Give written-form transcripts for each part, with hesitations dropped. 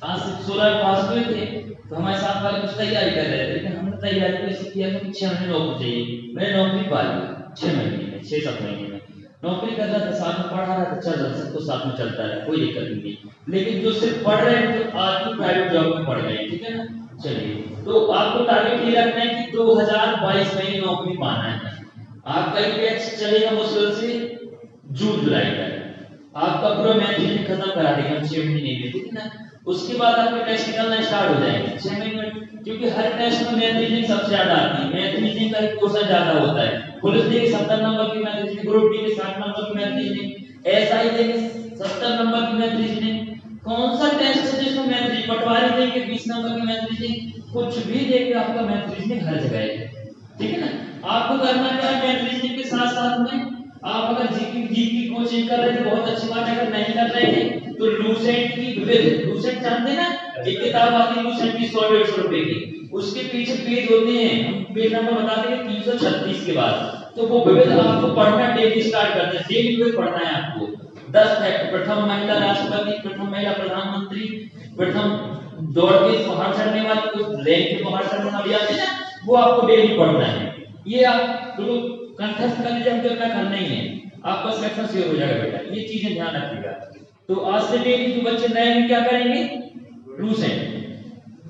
आज से 16 पास हुए थे तो हमारे साथ वाले कुछ तैयारी कर रहे थे, लेकिन हमने तैयारी को ऐसे किया कि 6 महीने नौकरी चाहिए। मैंने नौकरी पा ली 6 महीने में, 6-7 महीने में नौकरी कर रहा था, साथ में पढ़ा रहा था, चल रहा सब कुछ साथ में चलता रहा, कोई दिक्कत नहीं। लेकिन जो सिर्फ पढ़ रहे हैं तो आज भी प्राइवेट जॉब में पढ़ गए, ठीक है ना। चलिए, तो आपको टारगेट ये रखना है कि 2022 में ही नौकरी पाना है। आपका ये बैच चलेगा मुश्किल से जून जुलाई तक, आपका पूरा मैथ रीजनिंग खत्म करा देगा 6 महीने में, ठीक है ना। उसके बाद आपके टेस्ट निकलना स्टार्ट हो जाएंगे 6 महीने में, क्योंकि हर टेस्ट में मैथ रीजनिंग सबसे ज्यादा आती है, मैथ रीजनिंग का क्वेश्चन ज्यादा होता है। पुलिस देगी 70 नंबर की मैथ रीजनिंग, ग्रुप डी के 60 नंबर की मैथ रीजनिंग, एसआई देगी 70 नंबर की मैथ रीजनिंग। कौन सा टेस्ट है जिसमें मैथ रीजनिंग, पटवारी देंगे 20 नंबर की मैथ रीजनिंग, कुछ भी देंगे आपका मैथ रीजनिंग हर जगह है, ठीक है ना। आपको करना क्या है, मैथ रीजनिंग के साथ साथ में आप अगर जीके की कोचिंग कर रहे थे बहुत अच्छी बात है, अगर नहीं कर रहे थे तो लूसेंट की विविध, लूसेंट जानते ना, एक किताब आती है लूसेंट की 100-150 रुपए की, उसके पीछे पेज होते हैं, हम पेज नंबर बता देंगे 336 के बाद, तो वो विविध आपको पढ़ना डेली स्टार्ट करते हैं, डेली विविध पढ़ना है आपको। 10 फैक्ट, प्रथम महिला राष्ट्रपति, प्रथम महिला प्रधानमंत्री, प्रथम दौड़ के पहाड़ चढ़ने वाली, कुछ रैंक के पहाड़ चढ़ने वाली आती है ना, वो आपको डेली पढ़ना है। ये आप तो कंठस्थ कर लीजिए, हमको इतना करना ही है, आपका सिलेक्शन श्योर हो जाएगा बेटा, ये चीजें ध्यान रखिएगा। तो आज से डेली जो बच्चे नए हैं क्या करेंगे, लूसेंट,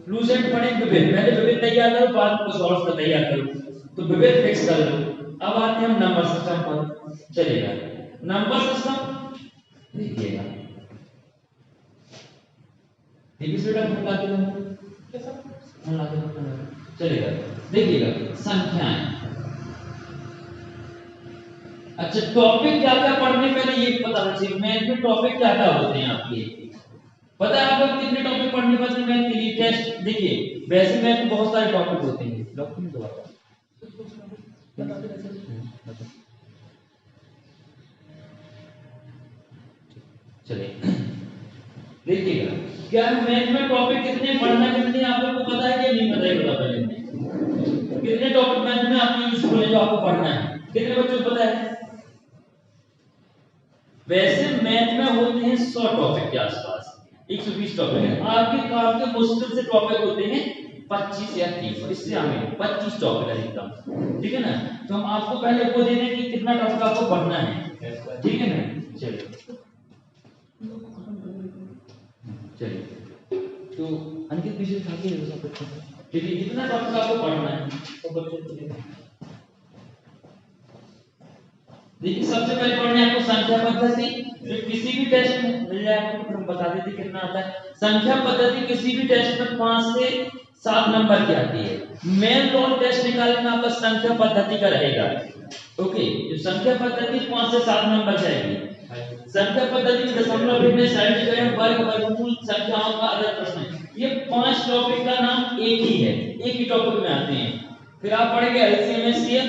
लूसेंट पढ़ेंगे विविध, पहले विविध तैयार करो, बाद में कुछ और तैयार करो, तो विविध फिक्स कर लो। अब आते हैं हम नंबर सिस्टम पर, चलेगा नंबर सिस्टम देखिएगा, बेटा फोन लाते हो फोन लाते हो, चलेगा देखिएगा संख्याएं। अच्छा, टॉपिक क्या क्या पढ़ने, पहले ये पता होना चाहिए मैथ में टॉपिक क्या क्या होते हैं आपके, पता है आपको कितने टॉपिक पढ़ने पड़ते हैं मैथ के लिए। टेस्ट देखिए, वैसे मैथ में बहुत सारे टॉपिक होते हैं, डॉक्यूमेंट दोबारा चलिए देखिएगा, क्या मैथ में टॉपिक कितने पढ़ना, कितने आप लोगों को पता है कि नहीं पता है, बता पहले कितने टॉपिक मैथ में आपको यूजफुल है जो आपको पढ़ना है, कितने बच्चों को पता है। वैसे मैथ में होते हैं 100 टॉपिक के आसपास, 120 टॉपिक है, आपके काम के मुश्किल से टॉपिक होते हैं 25 या 30, इससे आगे 25 टॉपिक अधिकतम, ठीक है ना। तो हम आपको पहले वो दे दें कि कितना टॉपिक आपको पढ़ना है, ठीक है ना। चलिए चलिए, तो अनिकेत पीछे था कि चलिए इतना टॉपिक आपको पढ़ना है, तो बच्चे देखिए सबसे पहले पढ़ने आपको संख्या पद्धति, जो किसी भी टेस्ट में मिल जाएगा तो हम बता देते कितना आता है। संख्या पद्धति किसी भी टेस्ट में 5 से 7 नंबर की आती है, मेन रोल टेस्ट निकालने में आपका संख्या पद्धति का रहेगा। ओके, जो संख्या पद्धति 5 से 7 नंबर जाएगी। संख्या पद्धति में दशमलव, भिन्न, साइंटिफिक, वर्ग, वर्गमूल, संख्याओं का अदर प्रश्न, ये 5 टॉपिक का नाम एक ही है, एक ही टॉपिक में आते हैं। फिर आप पढ़ेंगे एलसीएम एचसीएफ,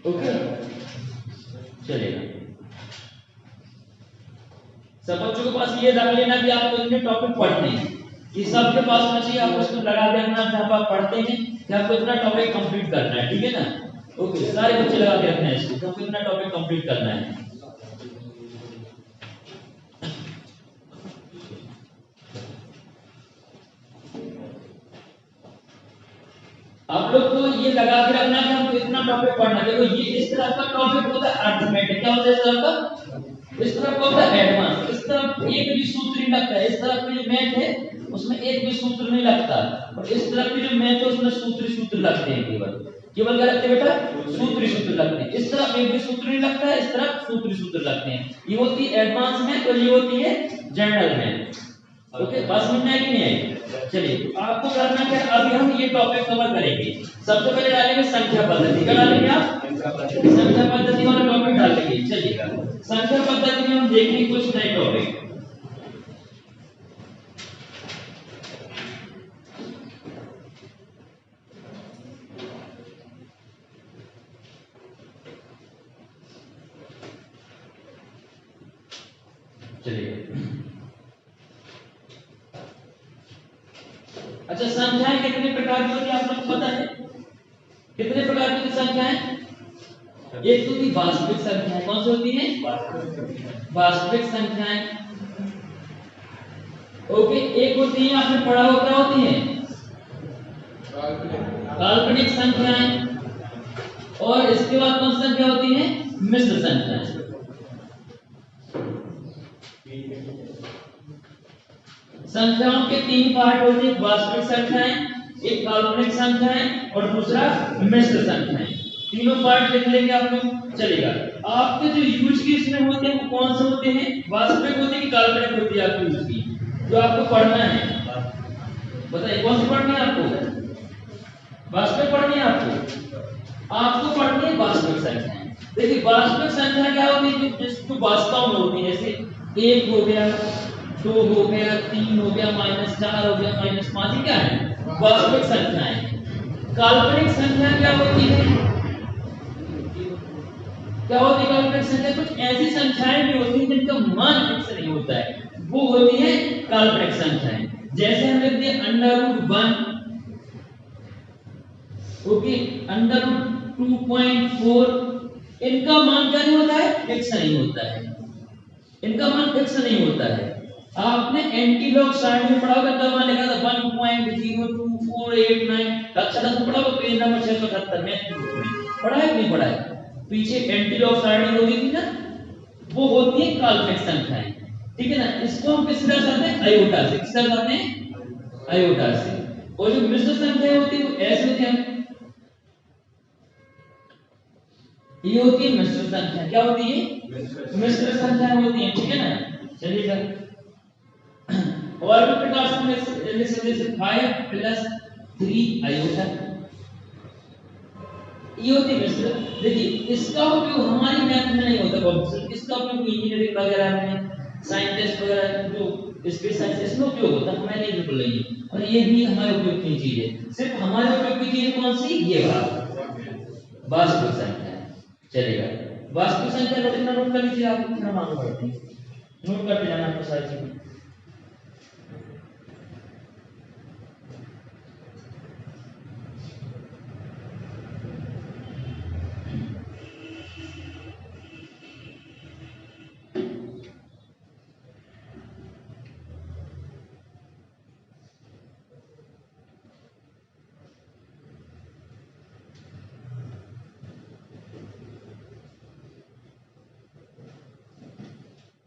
ओके चलेगा। सब बच्चों के पास ये रख लेना कि आपको इतने टॉपिक पढ़ने हैं, ये सबके पास होना चाहिए, आपको इसको लगा देना जब आप पढ़ते हैं कि आपको इतना टॉपिक कंप्लीट करना है, ठीक है ना। ओके, सारे बच्चे लगा के रखना है इसको, तो कितना टॉपिक कंप्लीट करना है। आप लोग को ये लगा के रखना कि हमको इतना टॉपिक पढ़ना है। देखो ये इस तरह का टॉपिक होता है अर्थमेटिक, क्या होता है इस तरह का, इस तरफ होता है एडवांस, इस तरफ एक भी सूत्र नहीं लगता है, इस तरफ की जो मैथ है उसमें एक भी सूत्र नहीं लगता, और इस तरफ की जो मैथ है उसमें सूत्र सूत्र लगते हैं, केवल केवल क्या लगते हैं बेटा, सूत्र सूत्र लगते हैं। इस तरफ एक भी सूत्र नहीं लगता है, इस तरफ सूत्र सूत्र लगते हैं। ये होती है एडवांस मैथ और ये होती है जनरल मैथ। ओके, बात समझ में आई कि नहीं आई। चलिए आपको करना क्या, अभी हम ये टॉपिक कवर करेंगे। सबसे पहले डालेंगे संख्या पद्धति, क्या डालेंगे आप, संख्या पद्धति वाला टॉपिक डालेंगे। चलिएगा, संख्या पद्धति में हम देखेंगे कुछ नए टॉपिक। चलिए, अच्छा संख्याएं कितने प्रकार की होती है आप लोग को पता है, कितने प्रकार की संख्याएं, एक तो होती वास्तविक संख्याएं, कौन सी होती है वास्तविक संख्याएं, ओके, एक होती है आपने पढ़ा हो, क्या होती है? काल्पनिक संख्याएं। और इसके बाद कौन सी संख्या होती है? मिश्र संख्याएं। संख्याओं के तीन पार्ट होते हैं, वास्तविक संख्याएं, एक काल्पनिक संख्याएं और दूसरा मिश्र संख्याएं। तीनों पार्ट लिख लेंगे आप लोग, चलेगा। आपके जो यूज की इसमें होते हैं वो कौन से होते हैं? वास्तविक होते हैं कि काल्पनिक होती है आपकी यूज की, जो आपको पढ़ना है? बताइए कौन सी पढ़नी है आपको? वास्तविक पढ़नी है आपको पढ़नी है वास्तविक संख्याएं। देखिए वास्तविक संख्या क्या होती है? जो वास्तव में होती है, जैसे 1 हो गया, 2 हो गया, 3 हो गया, -4 हो गया, -5, क्या है? वास्तविक संख्याएं। काल्पनिक संख्या क्या होती है? क्या होती है काल्पनिक संख्या? कुछ ऐसी संख्याएं भी होती हैं जिनका मान फिक्स नहीं होता है, वो होती है काल्पनिक संख्याएं। जैसे हम लिखते हैं √1, ओके, √2.4, इनका मान क्या नहीं होता है? फिक्स नहीं होता है, इनका मान फिक्स नहीं होता है। आपने एंटीलॉग साइड में पढ़ा होगा, तब मान लिखा था 1.02489, कक्षा 10 में पढ़ा होगा, पेज नंबर 678 में पढ़ा है कि नहीं पढ़ा है? पीछे एंटीलॉग साइड में होती थी ना, वो होती है काल्पनिक संख्याएं, ठीक है ना। इसको हम किस तरह से आते हैं? आयोटा से। किस तरह आते हैं? आयोटा से। और जो मिश्र संख्याएं होती है वो ऐसे होती है, ये होती है मिश्र संख्या। क्या होती है? मिश्र संख्या होती है, ठीक है ना। चलिए सर, और भी प्रकार से लिख सकते हैं 5 + 3 आयोटा, ये होती है मिश्र। देखिए इसका उपयोग हमारी मैथ में नहीं होता कॉम्पिटिशन, इसका उपयोग इंजीनियरिंग वगैरह में, साइंटिस्ट वगैरह जो स्पेस साइंस, इसमें उपयोग होता है, हमें नहीं बिल्कुल नहीं है। और ये भी हमारे उपयोग की चीज है। सिर्फ हमारे उपयोग की चीज कौन सी? ये वास्तविक संख्या है, चलेगा। वास्तविक संख्या को कितना नोट कर लीजिए आप, कितना मालूम पड़ते हैं, नोट करते जाना आपको सारी चीजें।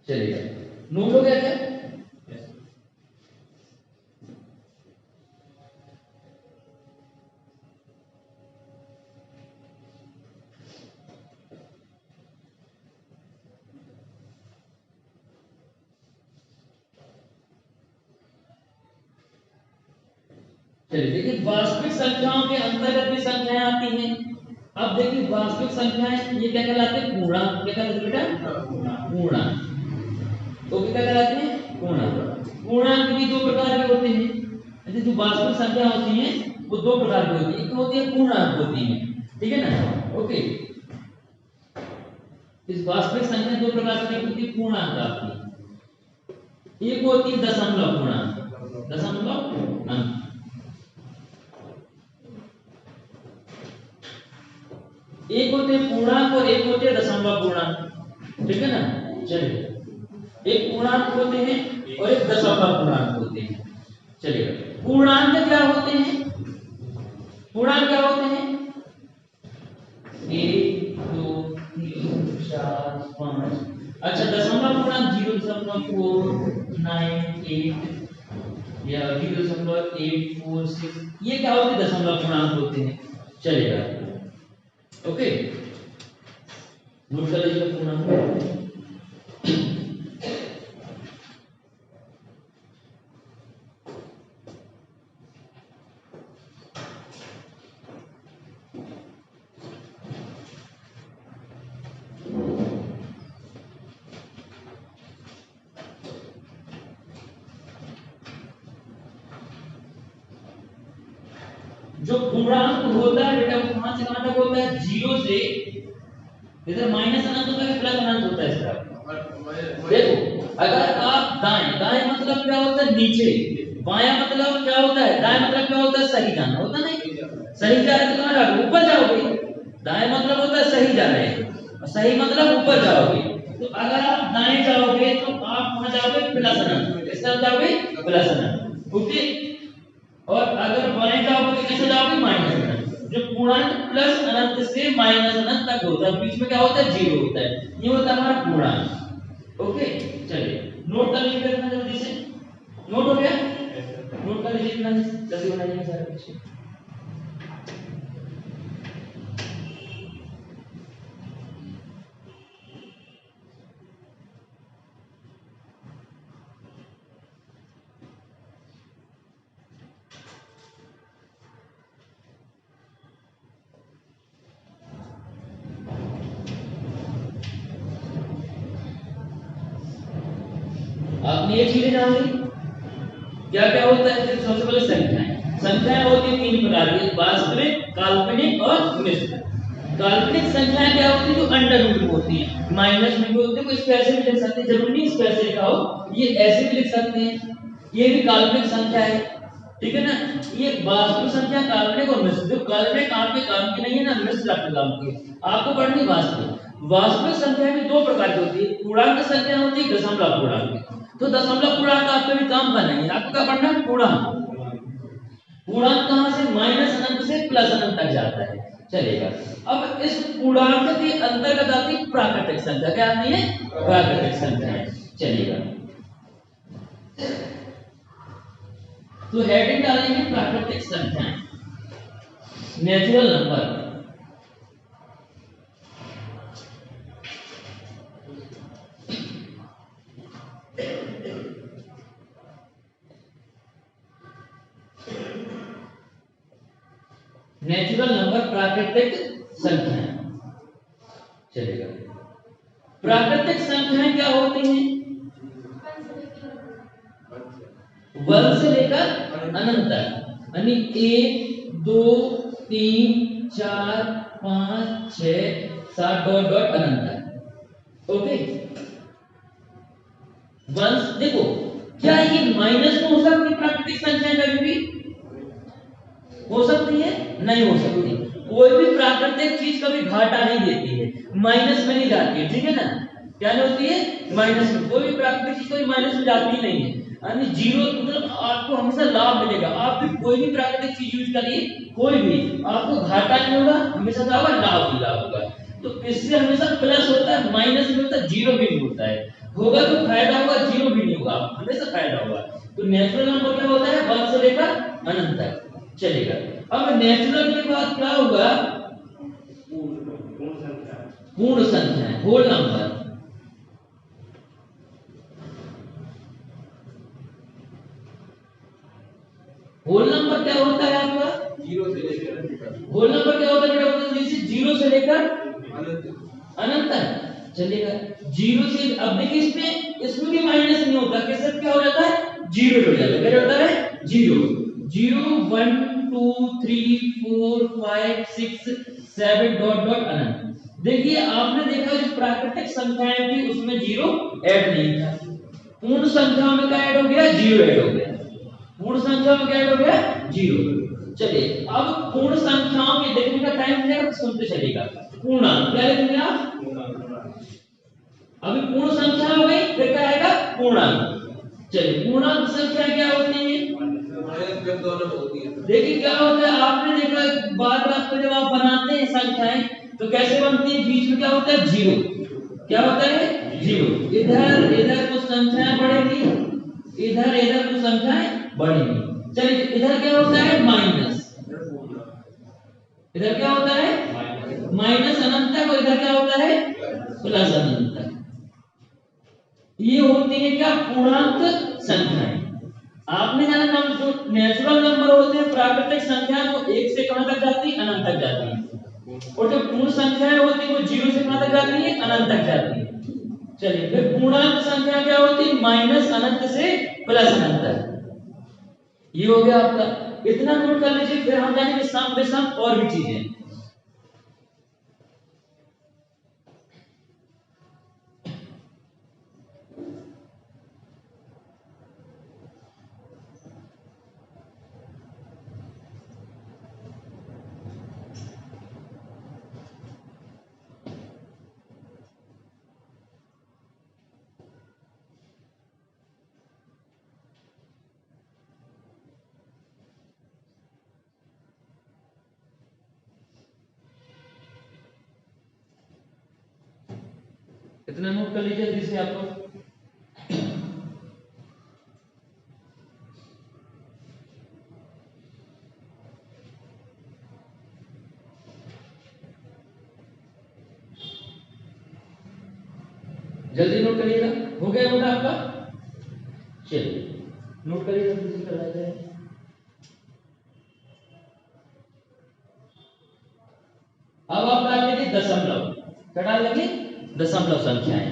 चलिए नोट हो गया क्या? चलिए देखिए वास्तविक संख्याओं के अंतर्गत भी संख्याएं आती हैं। अब देखिए वास्तविक संख्याएं ये क्या कहलाते हैं? पूर्णांक। क्या कहलाते हैं बेटा? पूर्णांक। तो क्या कहलाते हैं? पूर्णांक। पूर्णांक भी दो प्रकार के होते हैं। जैसे जो वास्तविक संख्या होती हैं वो दो प्रकार की होती है, एक होती है पूर्णांक होती है, ठीक है ना। ओके, इस वास्तविक संख्या दो प्रकार की होती है पूर्णांक आपकी। एक होती है दशमलव पूर्णांक, दशमलव अंक। एक होते हैं पूर्णांक और एक होते हैं दशमलव पूर्णांक, ठीक है ना। चलिए एक पूर्णांक होते हैं और एक दशमलव पूर्णांक होते हैं। चलिए पूर्णांक क्या होते हैं? पूर्णांक क्या होते हैं? 1 2 3 4 5। अच्छा दशमलव पूर्णांक 0.498 या 0.846, ये क्या होते हैं? दशमलव पूर्णांक होते हैं। चलेगा, ओके, नोट कर लीजिए पूर्णांक। जो पूर्णांक होता है बेटा वो कहां से कहां तक होता है? 0 से, इधर माइनस अनंत होता है, प्लस अनंत होता है इसका। देखो अगर आप दाएं, दाएं मतलब क्या होता है? नीचे। बायां मतलब क्या होता है? दाएं मतलब क्या होता है? सही जाना होता नहीं, सही जा रहे तो कहां जाओगे? ऊपर जाओगे। दाएं मतलब होता है सही जा रहे हैं और सही मतलब ऊपर जाओगे। तो अगर आप दाएं जाओगे तो आप वहां जाओगे प्लस अनंत, किस तरफ जाओगे प्लस अनंत, ओके। और अगर बाएं जाओगे तो कैसे जाओगे माइनस अनंत। जो पूर्णांक प्लस अनंत से माइनस अनंत तक होता है, बीच में क्या होता है जीरो होता है, ये होता है हमारा पूर्णांक, ओके। चलिए नोट कर लीजिए इतना जल्दी से, नोट हो गया, नोट कर लीजिए इतना जल्दी बनाइए सारा कुछ। आपने ये चीजें जान ली क्या क्या होता है। सबसे पहले संख्याएं, संख्याएं होती है तीन प्रकार की, वास्तविक, काल्पनिक और मिश्र। काल्पनिक संख्याएं क्या होती है, जो अंडर रूट में होती है, माइनस में भी होती है, इसको ऐसे भी लिख सकते हैं, जरूरी नहीं इसको ऐसे लिखा हो, ये ऐसे भी लिख सकते हैं, ये भी काल्पनिक संख्या है, ठीक है ना। ये वास्तविक संख्या, काल्पनिक और मिश्र। जो काल्पनिक आपके काम की नहीं है ना, मिश्र आपके काम की है, आपको पढ़नी वास्तविक। वास्तविक संख्या में दो प्रकार की होती है, पूर्णांक संख्या होती है, दशमलव पूर्णांक। तो दशमलव पूर्णांक आपको भी काम करना है, आपको क्या पढ़ना है, पूर्णांक। पूर्णांक कहां से, माइनस अनंत से प्लस अनंत तक जाता है, चलेगा। अब इस पूर्णांक के अंतर्गत आती है प्राकृतिक संख्या, क्या आती है, प्राकृतिक संख्या, चलेगा। तो हेडिंग डालेंगे प्राकृतिक संख्याएं, नेचुरल नंबर। नेचुरल नंबर, प्राकृतिक संख्याएं, चलेगा। प्राकृतिक संख्याएं क्या होती हैं, वन से लेकर अनंत तक, यानी 1 2 3 4 5 6 7 डॉट डॉट अनंत तक, ओके। वंश देखो, क्या ये माइनस में हो सकती है प्राकृतिक संख्या, कभी भी हो सकती है, नहीं हो सकती। कोई भी प्राकृतिक चीज कभी घाटा नहीं देती है, माइनस में नहीं जाती है, ठीक है ना। क्या नहीं होती है, माइनस में, कोई भी प्राकृतिक चीज कोई माइनस में जाती ही नहीं है, यानी जीरो, मतलब आपको हमेशा लाभ मिलेगा। आप भी कोई भी प्राकृतिक चीज यूज करिए, कोई भी आपको घाटा नहीं होगा, हमेशा क्या होगा, लाभ ही लाभ होगा। तो इससे हमेशा प्लस होता है, माइनस भी होता है, जीरो भी नहीं होता है, होगा तो फायदा होगा, जीरो भी नहीं होगा, हमेशा फायदा होगा। तो नेचुरल नंबर क्या होता है, 1 से लेकर अनंत तक, चलेगा। अब नेचुरल के बाद क्या होगा, पूर्ण संख्या, होल नंबर। होल नंबर क्या होता है आपका, जीरो से लेकर, होल नंबर क्या होता है बेटा, बोलते जैसे जीरो से लेकर अनंत तक, चलेगा। जीरो से, अब देखिए इसमें भी माइनस नहीं होता, कैसे क्या हो जाता है, जीरो जुड़ जाता है, क्या होता है, जीरो। 0 1 2 3 4 5 6 7 डॉट डॉट अनंत। देखिए आपने देखा जो प्राकृतिक संख्याएं थी उसमें जीरो ऐड नहीं था, पूर्ण संख्याओं में क्या ऐड हो गया, जीरो ऐड हो गया, पूर्ण संख्याओं में क्या ऐड हो गया, जीरो। चलिए अब पूर्ण संख्याओं के देखने का टाइम क्या है, सुनते चलेगा। पूर्णांक क्या लिखेंगे आप, अभी पूर्ण संख्या हो गई, फिर क्या आएगा, पूर्णांक। चलिए पूर्णांक संख्या क्या होती है, देखिए क्या होता है, आपने देखा बार बार जब आप बनाते हैं संख्याएं तो कैसे बनती है, बीच में क्या होता है, जीरो, क्या होता है, जीरो। इधर इधर कुछ संख्याएं बढ़ेगी, इधर इधर कुछ संख्याएं बढ़ेगी। चलिए इधर क्या होता है, माइनस, इधर क्या होता है, माइनस अनंत तक, और इधर क्या होता है, प्लस अनंत तक। ये होती है क्या, पूर्णांक संख्याएं। आपने जाना नाम, जो नेचुरल नंबर होते हैं प्राकृतिक संख्या, वो 1 से कहां तक जाती है, अनंत तक जाती है, और जो पूर्ण संख्याएं होती है वो 0 से कहां तक जाती है, अनंत तक जाती है। चलिए फिर पूर्णांक संख्या क्या होती है, माइनस अनंत से प्लस अनंत तक। ये हो गया आपका, इतना नोट कर लीजिए, फिर हम जानेंगे सम विषम और भी चीजें। इतना नोट कर लीजिए जल्दी से आप लोग। जल्दी नोट करिएगा। हो गया नोट आपका? चलिए नोट करिए जल्दी से कर लेते हैं। अब आप डाल लेंगे दशमलव। क्या डाल लेंगे? दशमलव संख्याएं।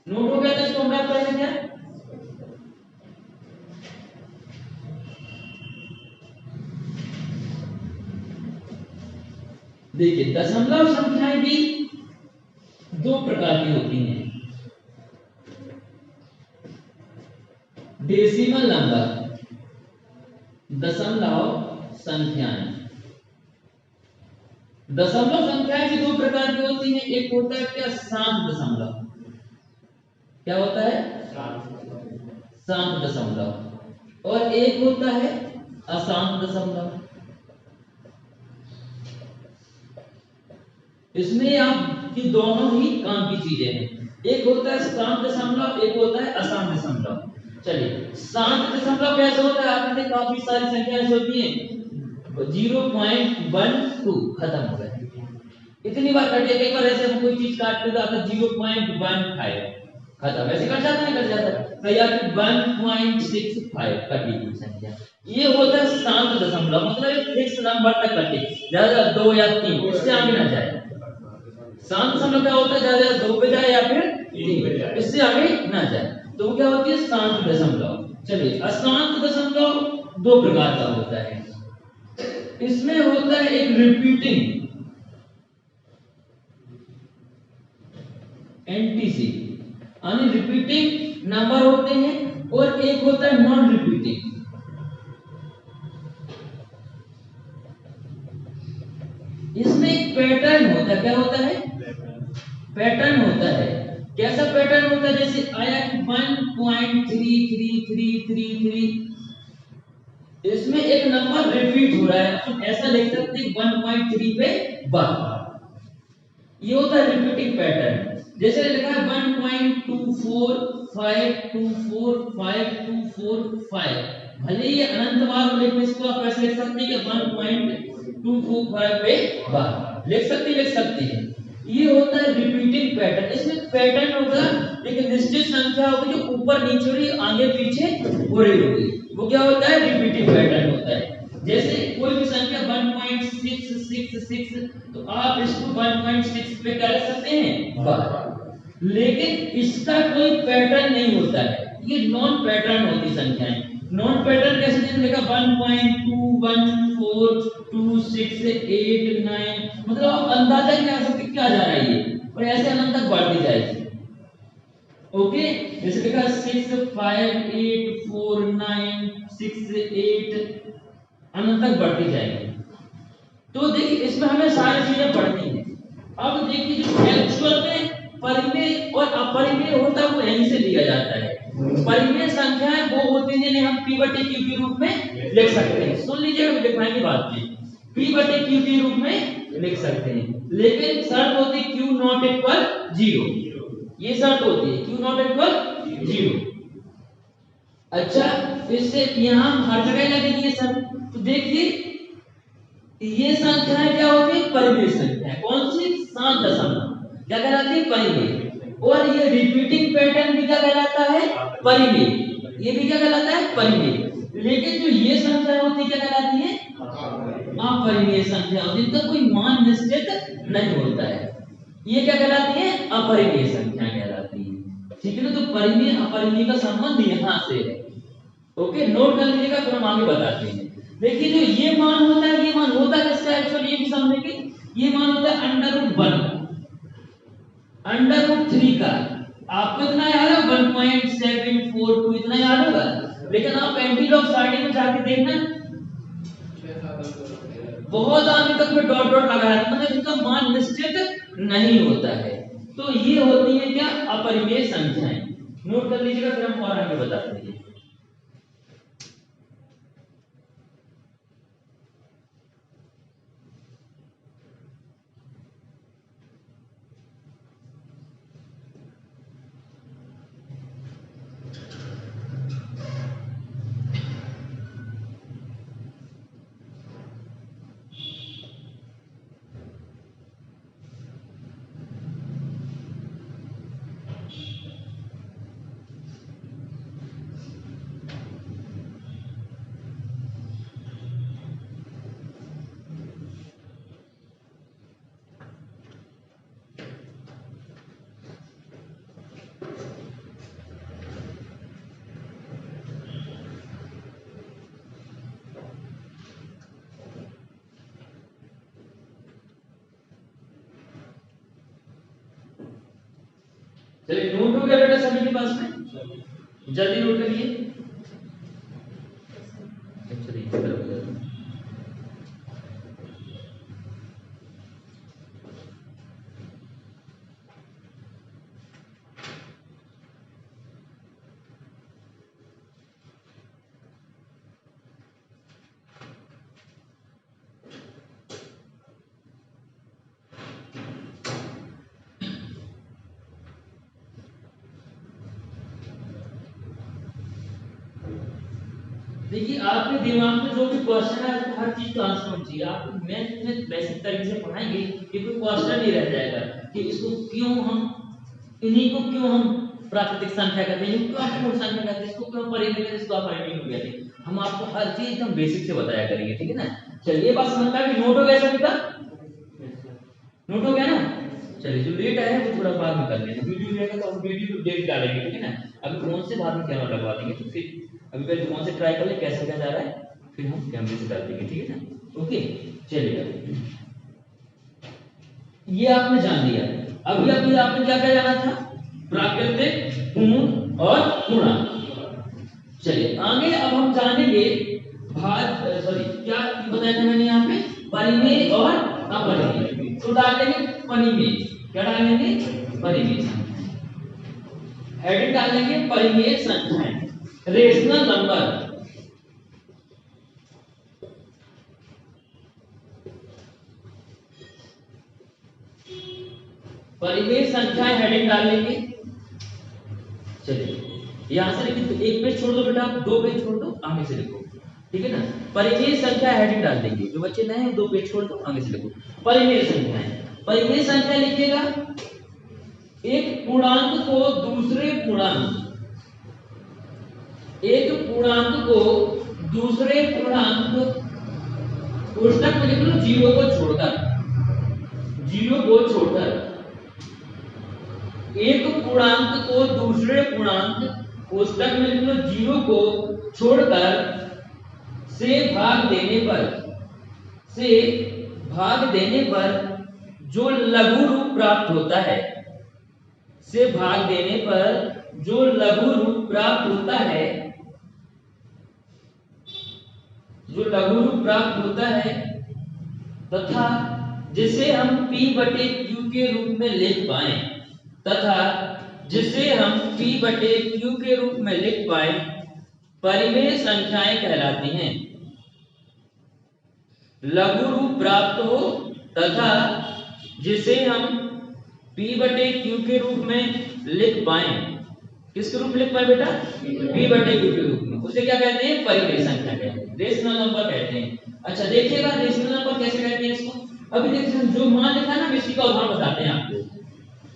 नोट हो गया तो इसको हम करेंगे क्या? देखिए दशमलव संख्याएं भी दो प्रकार की होती हैं। डेसिमल नंबर, दशमलव संख्याएं। दशमलव संख्याएं भी दो प्रकार की होती हैं। एक होता है क्या? शांत दशमलव। क्या होता है? शांत दशमलव। और एक होता है अशांत दशमलव। इसमें आपकी दोनों ही काम की चीजें हैं। एक होता है शांत दशमलव, एक होता है अशांत दशमलव। चलिए शांत दशमलव कैसे होता है? आपने काफी सारी संख्याएं होती हैं 0.12 खत्म हो गए। इतनी बार कटे, कई बार ऐसे हम कोई चीज काटते तो आता 0.15 खत्म, ऐसे कट जाता है, कट जाता है। तो या फिर 1.65 कटी हुई संख्या, ये होता है शांत दशमलव। मतलब एक फिक्स नंबर तक कटे, ज्यादा 2 या 3, इससे आगे ना जाए। शांत दशमलव क्या होता है? ज्यादा 2 पे जाए या फिर 3 पे जाए, इससे आगे ना जाए, तो वो क्या होती है? शांत दशमलव। चलिए अशांत दशमलव दो प्रकार का होता है। इसमें होता है एक रिपीटिंग एनटीसी, यानी रिपीटिंग नंबर होते हैं, और एक होता है नॉन रिपीटिंग। इसमें एक पैटर्न होता है। क्या होता है? पैटर्न होता है। कैसा पैटर्न होता है? जैसे आया कि 1.333333, इसमें एक नंबर रिपीट हो रहा है, हम ऐसा लिख सकते हैं 1.3 पे बार। ये होता है रिपीटिंग पैटर्न। जैसे लिखा है 1.24524525, भले ये अनंत बार लिखने, इसको आप ऐसे लिख सकते हैं कि 1.245 पे बार लिख सकते हैं। ये होता है रिपीटिंग पैटर्न। इसमें पैटर्न होगा, लेकिन निश्चित संख्या होगी जो ऊपर नीचे और आगे पीछे हो रही होगी, वो क्या होता है? रिपीटिंग पैटर्न होता है। जैसे कोई भी संख्या 1.666, तो आप इसको 1.6 पे कर सकते हैं बार, लेकिन इसका कोई पैटर्न नहीं होता है। ये नॉन पैटर्न होती संख्याएं। नॉन पैटर्न कैसे? जैसे लिखा 1.2142689, मतलब आप अंदाजा नहीं लगा सकते क्या जा रहा है ये, और ऐसे अनंत तक बढ़ती जाएगी। ओके, जैसे लिखा 6584968, अनंत तक बढ़ती जाएगी। तो देखिए इसमें हमें सारी चीजें पढ़नी है। अब देखिए जो एक्चुअल में परिमेय और अपरिमेय होता है वो यहीं से लिया जाता है। परिमेय संख्याएं वो होती हैं जिन्हें हम p बटे q के रूप में लिख सकते हैं। सुन लीजिएगा, दिखाएंगे बाद में। p बटे q के रूप में लिख सकते हैं, लेकिन शर्त होती है q नॉट इक्वल 0। ये शर्त होती है q नॉट इक्वल 0। अच्छा, इससे यहाँ हर जगह लगेगी ये शर्त। तो देखिए ये संख्याएं क्या होती है? परिमेय संख्या। कौन सी? 7 दशमलव क्या कहलाती है? परिमेय। और ये रिपीटिंग पैटर्न भी क्या कहलाता है? परिमेय। ये भी क्या कहलाता है? परिमेय। लेकिन जो ये संख्या होती है क्या कहलाती है? अपरिमेय संख्या होती है, इनका कोई मान निश्चित नहीं होता है। ये क्या कहलाती है? अपरिमेय संख्या कहलाती है। ठीक है ना? तो परिमेय अपरिमेय का संबंध यहाँ से है। ओके, नोट कर लीजिएगा, फिर हम आगे बताते हैं। देखिए जो ये मान होता है, ये मान होता है किसका? एक्चुअली ये भी समझेंगे। ये मान होता है √1 √3 का। आपको इतना याद है 1.742, इतना याद होगा, लेकिन आप एंटीलॉग स्टार्टिंग में जाके देखना, बहुत आगे तक में डॉट डॉट लगा है, मतलब इनका मान निश्चित नहीं होता है। तो ये होती है क्या? अपरिमेय संख्याएं। नोट कर लीजिएगा, फिर हम और आगे बताते हैं। चलिए नोट हो गया बेटा सभी के पास में, जल्दी नोट करिए। चलिए देखिए आपके दिमाग में जो भी क्वेश्चन है हर चीज का आंसर होना चाहिए। आप मैथ में बेसिक तरीके से पढ़ाएंगे कि कोई क्वेश्चन नहीं रह जाएगा कि इसको क्यों हम, इन्हीं को क्यों हम प्राकृतिक संख्या कहते हैं, क्यों हम पूर्ण संख्या कहते हैं, इसको क्यों परिमेय कहते हैं, इसको अपरिमेय कहते हैं। हम आपको हर चीज एकदम बेसिक से बताया करेंगे, ठीक है ना। चलिए ये बात समझ में आ गई। नोट हो गया सभी का, नोट हो गया ना। चलिए जो लेट आया है वो थोड़ा बाद में कर लेंगे, वीडियो रहेगा तो हम वीडियो देख डालेंगे, ठीक है ना। अभी फोन से बाद में कैमरा लगवा देंगे, तो फिर अभी पहले फोन से ट्राई कर ले कैसे क्या जा रहा है, फिर हम कैमरे से कर देंगे, ठीक है ना। ओके चलिए ये आपने जान लिया। अभी अभी आपने क्या क्या जाना था, प्राकृतिक, पूर्ण और पूर्णांक। चलिए आगे अब हम जानेंगे क्या बताया था मैंने यहाँ पे, परिमेय और अपरिमेय। तो डालेंगे परिमेय, क्या डालेंगे, परिमेय संख्याएं, हेडिंग डालेंगे परिमेय संख्याएं, रेशनल नंबर। परिमेय संख्याएं हेडिंग डालेंगे। चलिए यहां से लिखिए, तो एक पेज छोड़ दो बेटा, दो पेज छोड़ दो, आगे से लिखो, ठीक है ना। परिमेय संख्या हेडिंग डाल देंगे, जो बच्चे नए हैं दो पेज छोड़ दो, आगे से लिखो परिमेय संख्याएं। परिमेय संख्या लिखिएगा, एक पूर्णांक को दूसरे पूर्णांक, एक पूर्णांक को दूसरे पूर्णांक कोष्ठक में लिख लो जीरो को छोड़कर, जीरो को छोड़कर, एक पूर्णांक को दूसरे पूर्णांक कोष्ठक में लिख लो जीरो को छोड़कर से भाग देने पर, से भाग देने पर जो लघु रूप प्राप्त होता है, से भाग देने पर जो लघु रूप प्राप्त होता है, जो लघु रूप प्राप्त होता है तथा जिसे हम P बटे Q के रूप में लिख पाए, तथा जिसे हम P बटे Q के रूप में लिख पाए, परिमेय संख्याएं कहलाती हैं। लघु रूप प्राप्त हो तथा जिसे हम P बटे Q के रूप में लिख पाए, किसके रूप में लिख पाए बेटा, P बटे Q के रूप में, उसे क्या कहते हैं, परिमेय संख्या कहते हैं, रेशनल नंबर कहते हैं। अच्छा देखिएगा रेशनल नंबर कैसे कहते हैं इसको, अभी देखिए हम जो मान लिखा ना इसी का उदाहरण बताते हैं आपको,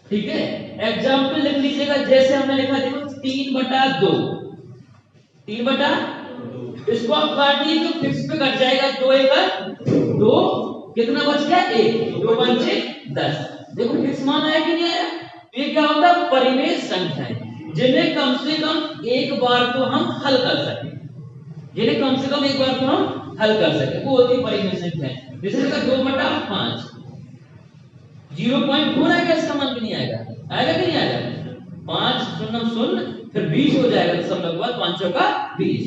ठीक है। एग्जाम्पल लिख लीजिएगा, जैसे हमने लिखा देखो 3/2, 3/2, इसको आप काटिए तो फिक्स पे कट जाएगा, 2 1 2, कितना बच गया 1, 2 5 10। देखो फिक्स मान आया कि नहीं आया। तो ये क्या होता है, परिमेय संख्या है, जिन्हें कम से कम एक बार तो हम हल कर सके, जिन्हें कम से कम एक बार तो हम हल कर सके, वो होती परिमेय संख्या है। जैसे देखा 2/5, 0.4 आएगा, इसका मान भी नहीं आएगा, आएगा कि नहीं आएगा, 5 शून्य शून्य फिर 20 हो जाएगा, तो सब लगभग 5 का 20।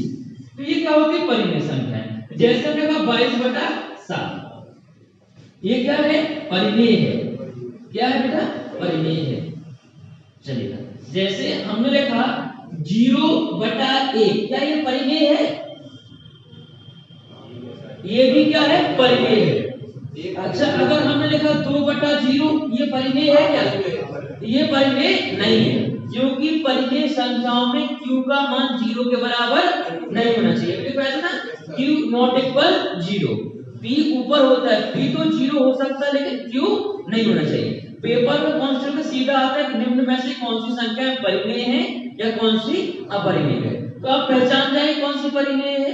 तो ये क्या होती है, परिमेय संख्या है। जैसे हमने कहा 22/7, ये क्या है, परिमेय है, क्या है बेटा, परिमेय है। चलिए जैसे हमने लिखा 0/1, क्या ये परिमेय है, ये भी क्या है, परिमेय है। अच्छा अगर हमने लिखा 2/0, ये परिमेय है क्या, ये परिमेय नहीं है, क्योंकि परिमेय संख्याओं में q का मान 0 के बराबर नहीं होना चाहिए। देखो ऐसा ना, q नॉट इक्वल 0, p ऊपर होता है, p तो 0 हो सकता है लेकिन q नहीं होना चाहिए। पेपर में कॉन्सेप्ट में सीधा आता है कि निम्न में से कौन सी संख्या परिमेय है या कौन सी अपरिमेय है, तो आप पहचान जाए कौन सी परिमेय है।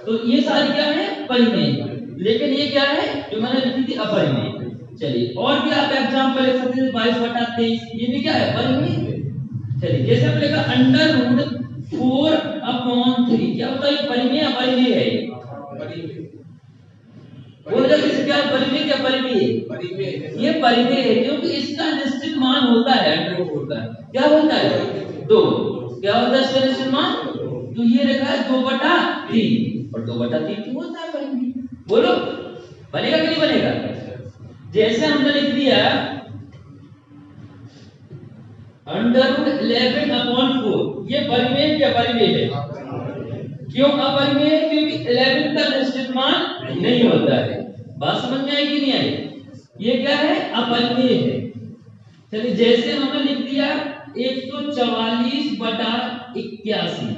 तो ये सारी क्या है, परिमेय, लेकिन ये क्या है जो मैंने लिखी थी, अपरिमेय। चलिए और भी आप एग्जांपल लिख सकते हैं, 22/23, ये भी क्या है, परिमेय। चलिए जैसे हमने लिखा √4/3, क्या होता है, परिमेय अपरिमेय है, बोल जल्दी से, क्या परिमेय क्या परिमेय है? ये परिमेय है क्योंकि इसका निश्चित मान होता है अंडर रूट होता है, क्या होता है 2, क्या होता है इसका निश्चित मान? तो ये लिखा है 2/3 और 2/3 क्यों होता है परिमेय? बोलो बनेगा कि नहीं बनेगा? जैसे हमने लिख दिया √11/4, ये परिमेय क्या परिमेय है? क्यों अपरिमेय है? क्योंकि 11 का निश्चित मान नहीं होता है। बात समझ में आई कि नहीं आई? ये क्या है? अपरिमेय है। चलिए जैसे हमने लिख दिया 144/81,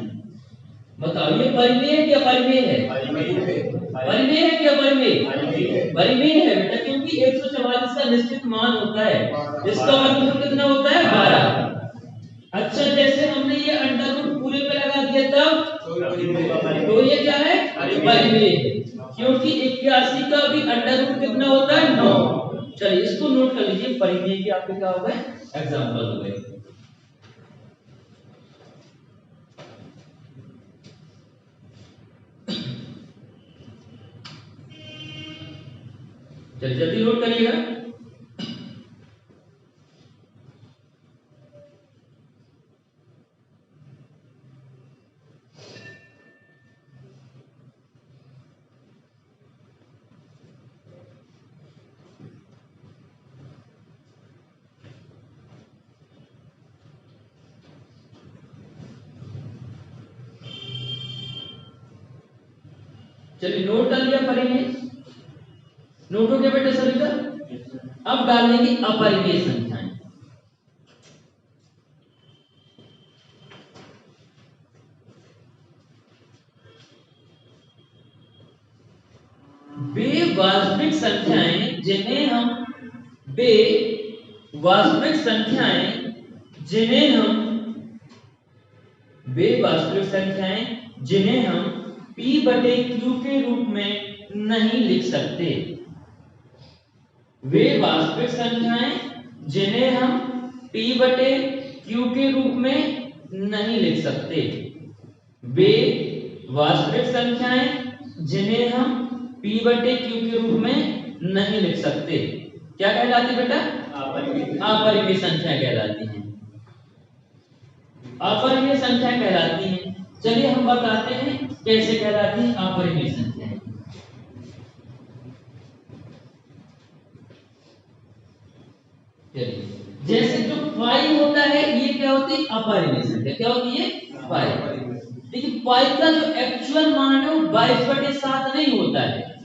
बताओ ये परिमेय है क्या परिमेय है? परिमेय है क्या परिमेय? परिमेय है बेटा, क्योंकि 144 का निश्चित मान होता है, इसका वर्गमूल कितना होता है? 12। अच्छा जैसे हमने ये अंडर रूट पूरे पे लगा दिया तब तो ये क्या है? परिमेय है, क्योंकि 81 का भी अंडर रूट कितना होता है? 9। चलिए इसको नोट कर लीजिए, परिमेय के आपके क्या हो गए? एग्जांपल हो गए। चलिए जल्दी नोट करिएगा। चलिए नोट कर लिया परिमेय, नोट हो गया बेटा सभी का? अब डालेंगे अपरिमेय संख्याएं। वे वास्तविक संख्याएं जिन्हें हम वास्तविक संख्याएं जिन्हें हम p/q के रूप में नहीं लिख सकते। वे वास्तविक संख्याएं जिन्हें हम p/q के रूप में नहीं लिख सकते। वे वास्तविक संख्याएं जिन्हें हम p/q के रूप में नहीं लिख सकते क्या कहलाती बेटा? अपरिमेय संख्या कहलाती हैं। अपरिमेय संख्या कहलाती हैं। चलिए हम बताते हैं कैसे कहलाती हैं अपरिमेय संख्याएं। चलिए जैसे जो 5 होता है ये क्या होती है? अपरिमेय संख्या। क्या होती है? 5। लेकिन 5 का जो एक्चुअल मान है वो 22/7 नहीं होता है,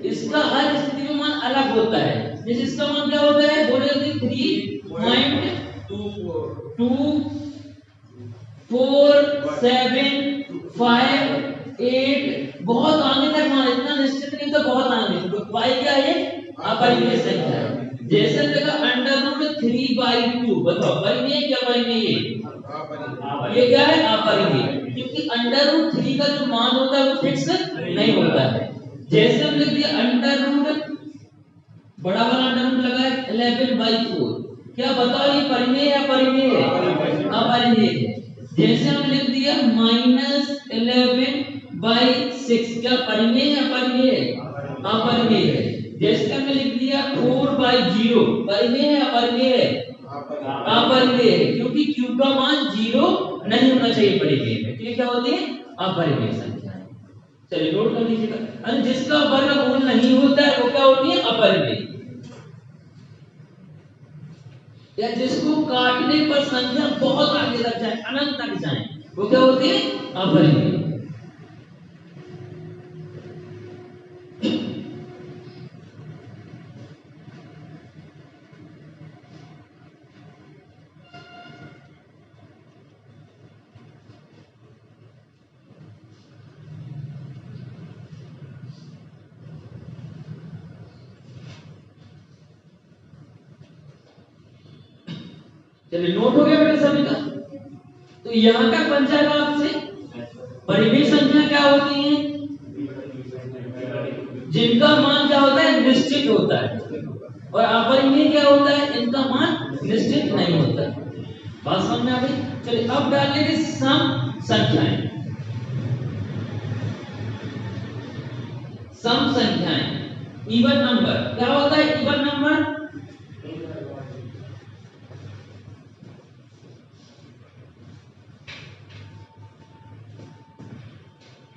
इसका हर स्थिति में मान अलग होता है। जैसे इसका मान क्या होता है? बोले 3.2475 बहुत आगे तक मान, इतना निश्चित नहीं तो बहुत आगे। तो पाई क्या है? अपरिमेय संख्या है। जैसे देखा √3/2, बताओ परिमेय क्या परिमेय? ये क्या है? अपरिमेय, क्योंकि √3 का जो मान होता है वो फिक्स नहीं होता है। जैसे हम लिख दिया बड़ा वाला अंडर रूट लगा है 11/4, क्या बताओ ये परिमेय या अपरिमेय है? अपरिमेय है। जैसे हम लिख दिया -11/6, क्या परिमेय या अपरिमेय है? अपरिमेय है। जैसे हमने लिख दिया 4/0, परिमेय है अपरिमेय है? अपरिमेय है, क्योंकि q का मान 0 नहीं होना चाहिए परिमेय में, तो ये क्या होती है? अपरिमेय संख्या। चलिए नोट कर लीजिएगा। और जिसका वर्गमूल नहीं होता है वो क्या होती है? अपरिमेय। या जिसको काटने पर संख्या बहुत आगे तक जाए, अनंत तक जाए, वो क्या होती है? अपरिमेय। चलिए नोट हो गया बेटा सभी का? तो यहां तक बन जाएगा आपसे। परिमेय संख्या क्या होती है? जिनका मान क्या होता है? निश्चित होता है। और अपरिमेय क्या होता है? इनका मान निश्चित नहीं होता। बात समझ में आ गई? चलिए अब डाल लेंगे सम संख्याएं। सम संख्याएं इवन नंबर क्या होता है? इवन नंबर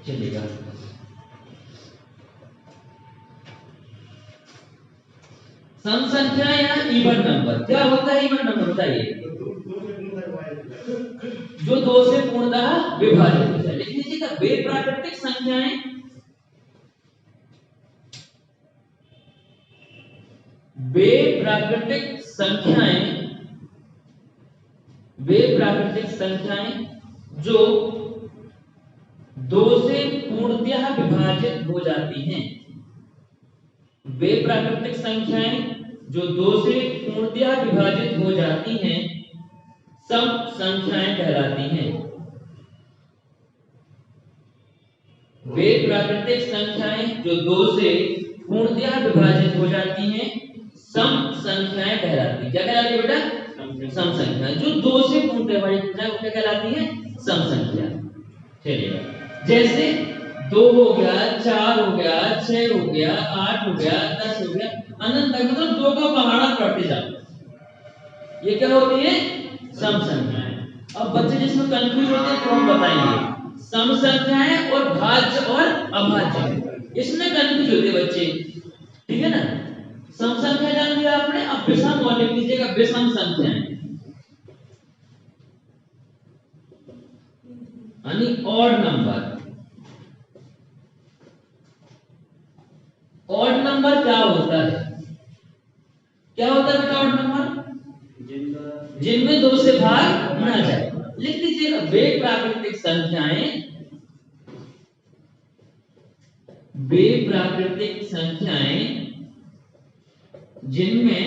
चलेगा। सम संख्या या इवन नंबर क्या होता है? इवन नंबर बताइए। जो दो से पूर्णतः विभाजित हो जाए। लिख लीजिएगा, वे प्राकृतिक संख्याएं वे प्राकृतिक संख्याएं जो दो से पूर्णतः विभाजित हो जाती हैं। वे प्राकृतिक संख्याएं जो दो से पूर्णतः विभाजित हो जाती हैं सम संख्याएं कहलाती हैं। वे प्राकृतिक संख्याएं जो दो से पूर्णतः विभाजित हो जाती हैं सम संख्याएं कहलाती। क्या कहलाती है बेटा? सम संख्या। जो दो से पूर्णतः विभाजित हो जाए वो क्या कहलाती है? सम संख्या। चलिए, जैसे 2 हो गया, 4 हो गया, 6 हो गया, 8 हो गया, 10 हो गया, अनंत तक, मतलब 2 का पहाड़ा बढ़ते जाओ। ये क्या होती है? सम संख्याएं। अब बच्चे जिसमें कंफ्यूज होते हैं तो हम बताएंगे सम संख्याएं और भाज्य और अभाज्य, इसमें कंफ्यूज होते बच्चे, ठीक है ना। सम संख्या जान लिया आपने, अब विषम और लिख लीजिएगा, विषम संख्याएं यानी ऑड नंबर। ऑड नंबर क्या होता है? क्या होता है बेटा ऑड नंबर? जिनमें दो से भाग ना जाए। लिख लीजिएगा, वे प्राकृतिक संख्याएं जिनमें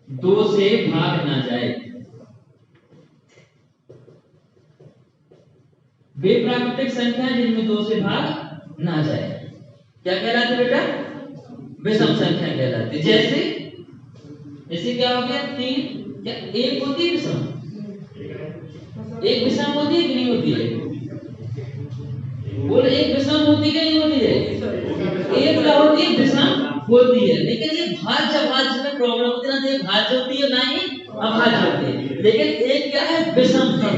दो से भाग ना जाए। वे प्राकृतिक संख्याएं जिनमें दो से भाग ना जाए क्या कहलाती बेटा? विषम संख्या कहलाती। जैसे क्या हो गया? 3 क्या एक होती है विषम? एक विषम होती है कि नहीं होती है? बोल, एक विषम होती है कि नहीं होती है? एक क्या होती है? विषम होती है। लेकिन ये भाज्य अभाज्य में प्रॉब्लम होती है ना, ये भाज्य होती है ना ही अभाज्य होती है। लेकिन एक क्या है? विषम है।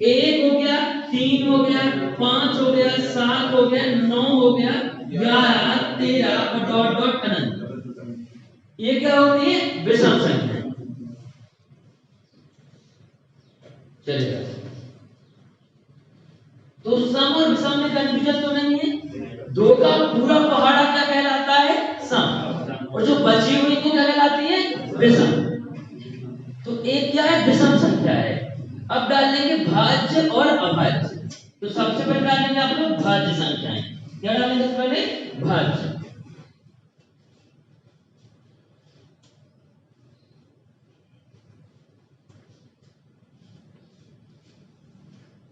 1 हो गया, 3 हो गया, 5 हो गया, 7 हो गया, 9 हो गया, 11, 13 और डॉट डॉट अनंत। ये क्या होती है? विषम संख्या। चलिए, तो सम और विषम में कंफ्यूजन तो नहीं है। दो का पूरा पहाड़ा क्या कहलाता है? सम। और जो बची हुई को क्या कहलाती है? विषम। तो एक क्या है? विषम संख्या है। अब डाल लेंगे भाज्य और अभाज्य। तो सबसे पहले डालेंगे आप लोग भाज्य संख्याएं। क्या डालेंगे सबसे पहले? भाज्य।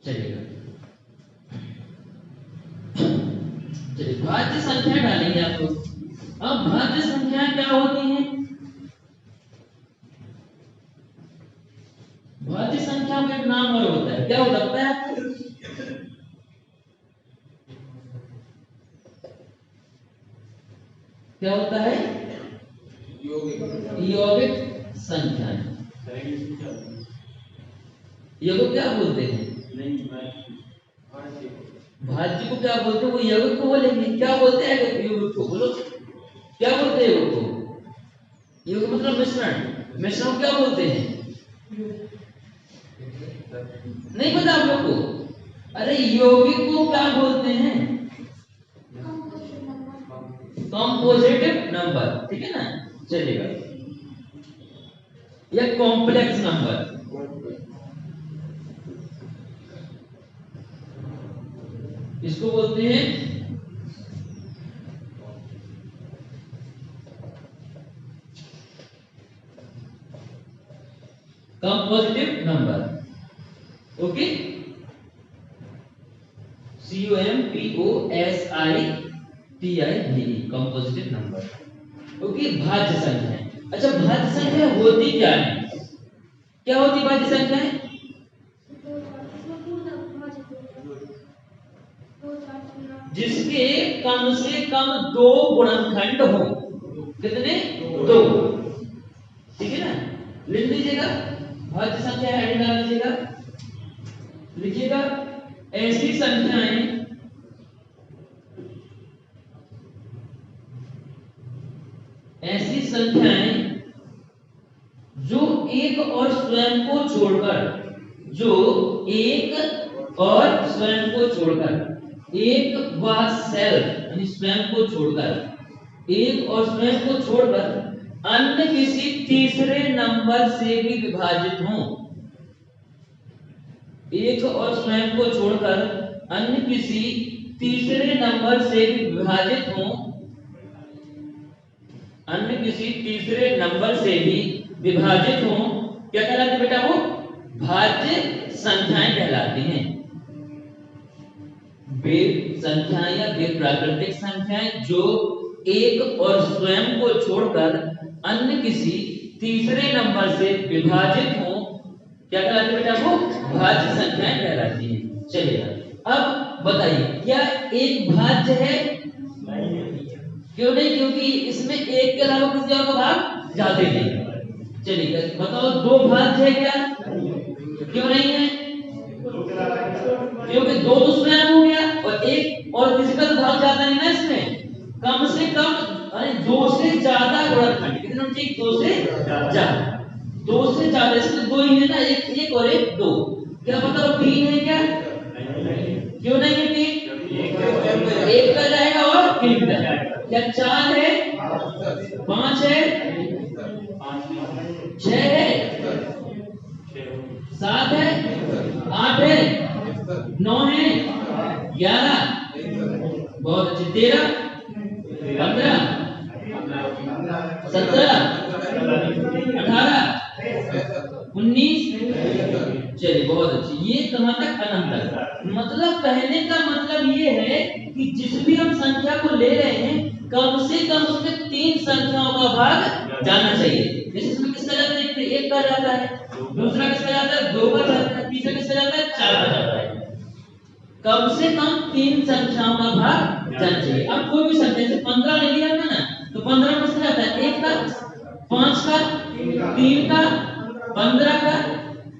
चलिएगा, चलिए भाज्य संख्या डालेंगे आप लोग। अब भाज्य संख्या क्या होती है? भाज्य संख्या में एक नाम और होता है। क्या हो सकता है आपको? क्या होता है? यौगिक संख्याएं। यौगिक क्या बोलते हैं? भाज्य को क्या बोलते हैं? वो यौगिक को बोलेंगे। क्या बोलते हैं यौगिक को? बोलो, क्या बोलते हैं यौगिक को? यौगिक मतलब मिश्रण। मिश्रण क्या बोलते हैं? नहीं पता आप लोग को? अरे यौगिक को क्या बोलते हैं? कंपोजिटिव नंबर, ठीक है ना। चलिएगा, या कॉम्प्लेक्स नंबर। इसको बोलते हैं compositive number. Okay, COMPOSITIV, compositive number. Okay, भाज्य संख्या। अच्छा, भाज्य संख्या होती क्या है? क्या होती भाज्य संख्या? जिसके कम से कम 2 गुणनखंड हो। कितने? 2। ठीक है ना, लिख लीजिएगा। भाज्य संख्या हेडिंग डाल लीजिएगा, लिखिएगा ऐसी संख्याएं जो एक और स्वयं को छोड़कर, एक व सेल्फ यानी स्वयं को छोड़कर, एक और स्वयं को छोड़कर अन्य किसी तीसरे नंबर से भी विभाजित हों। एक और स्वयं को छोड़कर अन्य किसी तीसरे नंबर से भी विभाजित हों, अन्य किसी तीसरे नंबर से भी विभाजित हों, क्या कहलाती बेटा? वो भाज्य संख्याएं कहलाती हैं। वे संख्याएं या वे प्राकृतिक संख्याएं जो एक और स्वयं को छोड़कर अन्य किसी तीसरे नंबर से विभाजित हों, क्या कहलाती बेटा? वो भाज्य संख्याएं कहलाती हैं। चलिए अब बताइए, क्या एक भाज्य है? क्यों नहीं? क्योंकि इसमें एक के अलावा किसी और का भाग जाते नहीं। चलिए बताओ, 2 भाज्य है क्या? क्यों नहीं है? क्योंकि 2 तो स्वयं हो गया और एक और किसी का भाग जाता नहीं ना इसमें। कम से कम 2 से ज्यादा गुणनखंड, कितने होने चाहिए? 2 से ज्यादा। 2 से ज्यादा, इसमें 2 ही है ना, एक और एक 2। क्या बताओ 3 है क्या? क्यों नहीं है 3? एक का जाएगा और 3 का जाएगा। क्या 4 है? 5 है? 6 है? 7 है? 8 है? 9 है? 11? बहुत अच्छे। 13? 15? 17? 18? 19? चलिए बहुत अच्छी। ये कहां तक? अनंत तक। मतलब कहने का मतलब ये है कि जिस भी हम संख्या को ले रहे हैं, कम से कम उसमें 3 संख्याओं का भाग जाना चाहिए। जैसे इसमें किसका जाता है? 1 का जाता है, दूसरा किसका जाता है? 2 का जाता है, तीसरा किसका जाता है? 4 का जाता है। कम से कम 3 संख्याओं का भाग जाना चाहिए। अब कोई भी संख्या, जैसे 15 ले लिया हमने ना, तो 15 किसका जाता है? 1 का, 5 का, 3 का, 15 का।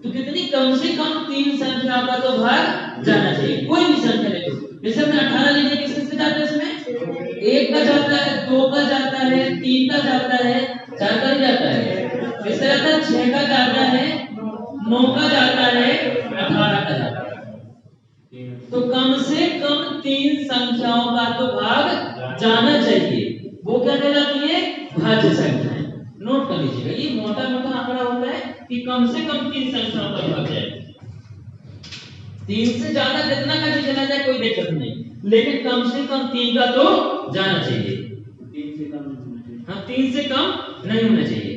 तो कितनी? कम से कम 3 संख्याओं का तो भाग जाना चाहिए। कोई भी संख्या ले लो, जैसे हमने 18 ले लिया, किससे जाता है? इसमें 1 का जाता है, 2 का जाता है, 3 का जाता है, 4 का जाता है, किससे जाता है? 6 का जाता है, 9 का जाता है, 18 का जाता है। तो कम से कम 3 संख्याओं का तो भाग जाना चाहिए। वो क्या कहलाती है? भाज्य संख्याएं। नोट कर लीजिएगा, ये मोटा मोटा आंकड़ा होता है कि कम से कम 3 संख्याओं का भाग जाए। 3 से ज्यादा कितना का भी चला जाए कोई दिक्कत नहीं, लेकिन कम से कम 3 का तो जाना चाहिए। 3 से कम नहीं होना चाहिए। हाँ, 3 से कम नहीं होना चाहिए।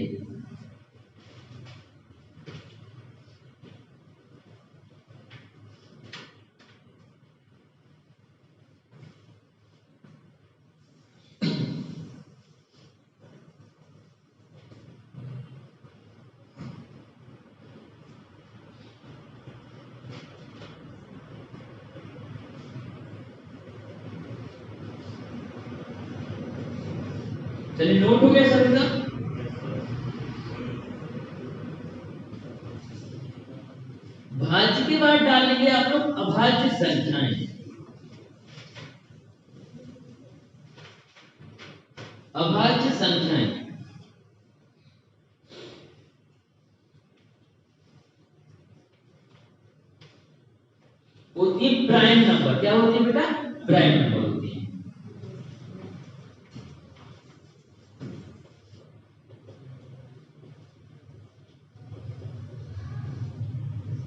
चलिए नोट हो गया सभी का? भाज्य के बाद डालेंगे आप लोग अभाज्य संख्याएं। अभाज्य संख्याएं होती है प्राइम नंबर। क्या होती है बेटा? प्राइम नंबर होती है।